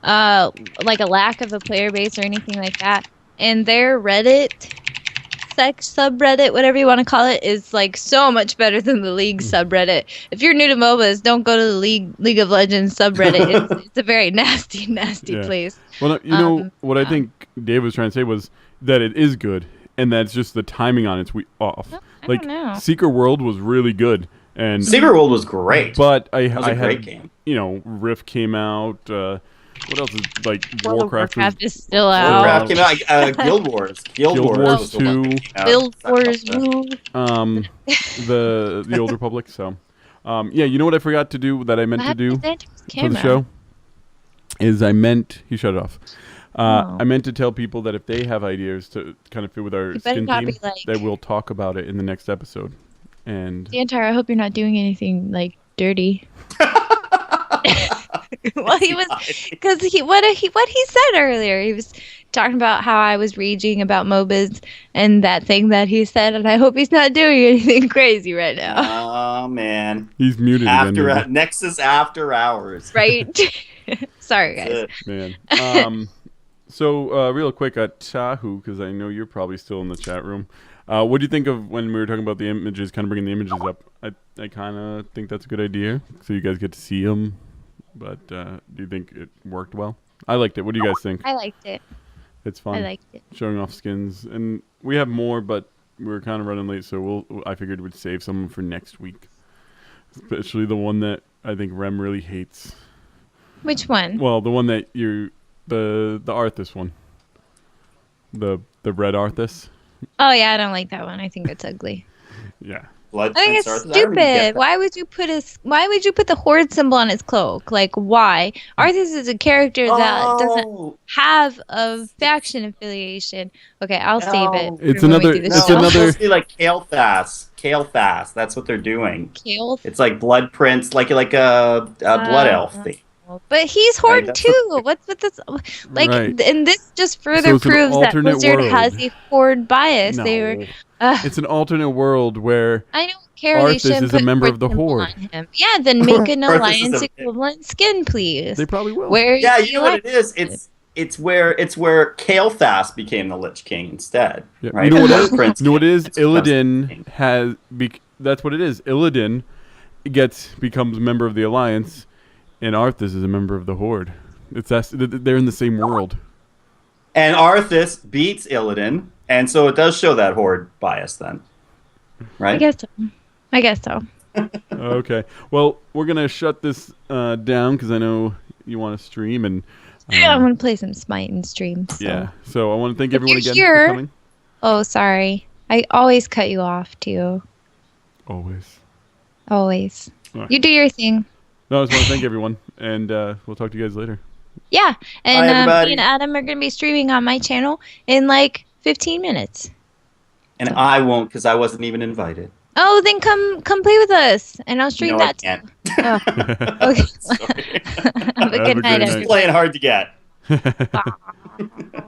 like a lack of a player base or anything like that. And their Reddit, subreddit, whatever you want to call it, is like so much better than the League subreddit. If you're new to MOBAs, don't go to the League of Legends subreddit. It's a very nasty Yeah. place. Well, you know what I think Dave was trying to say was that it is good, and that's just the timing on it's off. I Like don't know. Secret World was really good, and Secret World was great. but That was a I great had game. you know Rift came out. What else is like World of Warcraft? Warcraft is still out. Warcraft came out. Guild Wars. Guild Guild Wars Wars was the one 2. that came out. Build Sucked up Wars, the- woo. the Old Republic. So, yeah, you know what I forgot to do that I meant to do for the show is he shut it off. Oh. I meant to tell people that if they have ideas to kind of fit with our You better skin not theme, be like- that we'll talk about it in the next episode. And Dantar, I hope you're not doing anything like dirty. Well, he was because what he said earlier. He was talking about how I was raging about MOBAs and that thing that he said, and I hope he's not doing anything crazy right now. Oh man. he's muted After again. Nexus after hours. Right? Sorry, guys. That's it. Man. So real quick, Tahu, because I know you're probably still in the chat room. What do you think of when we were talking about the images, kind of bringing the images up? I kind of think that's a good idea, so you guys get to see them. But do you think it worked well? I liked it. What do you guys think? I liked it. It's fun. I liked it. Showing off skins, and we have more, but we're kind of running late, so I figured we'd save some for next week, especially the one that I think Rem really hates. Which one? Well, the one that the Arthas one, the red Arthas. Oh yeah, I don't like that one. I think it's ugly. Yeah. Blood I think it's Prince Arthur. I don't even get stupid. that. Why would you put the horde symbol on his cloak? Like why? Arthas is a character that doesn't Oh, have a faction affiliation. Okay, I'll save it. No. It's for when we another- do the no, it's show. another- supposed to be like Kale Fast. That's what they're doing. Kale. It's like Blood Prince, like a Blood Elf thing. But he's horde that's too. What's with this? Like, Right. and this just further So it's an proves that alternate Blizzard world. has a horde bias. No. They were. It's an alternate world where I don't care. They Arthas shouldn't is a put member of the symbol Horde. on him. Yeah, then make an Arthas is alliance a- equivalent skin, please. they probably will. Where Yeah, is you know what it is? It's where Kale Fast became the Lich King instead. Yeah. Right? You know what Blood it is? Prince You know what it is? It's Blood Illidan King. has. That's what it is. Illidan becomes a member of the Alliance, and Arthas is a member of the Horde. They're in the same world. And Arthas beats Illidan, and so it does show that Horde bias then. Right? I guess so. Okay. Well, we're gonna shut this down because I know you want to stream and. I want to play some Smite and stream. So. Yeah. So I want to thank If everyone you're again here- for coming. Oh, sorry. I always cut you off too. Always. Always. All right. You do your thing. No, I just want to thank everyone, and we'll talk to you guys later. Yeah. And Bye, everybody. me and Adam are going to be streaming on my channel in like 15 minutes. And I won't because I wasn't even invited. Oh, then come play with us, and I'll stream No, I that too. can't. Oh, okay. Sorry. Have a Have a good good night, night. everyone. Playing hard to get. Bye.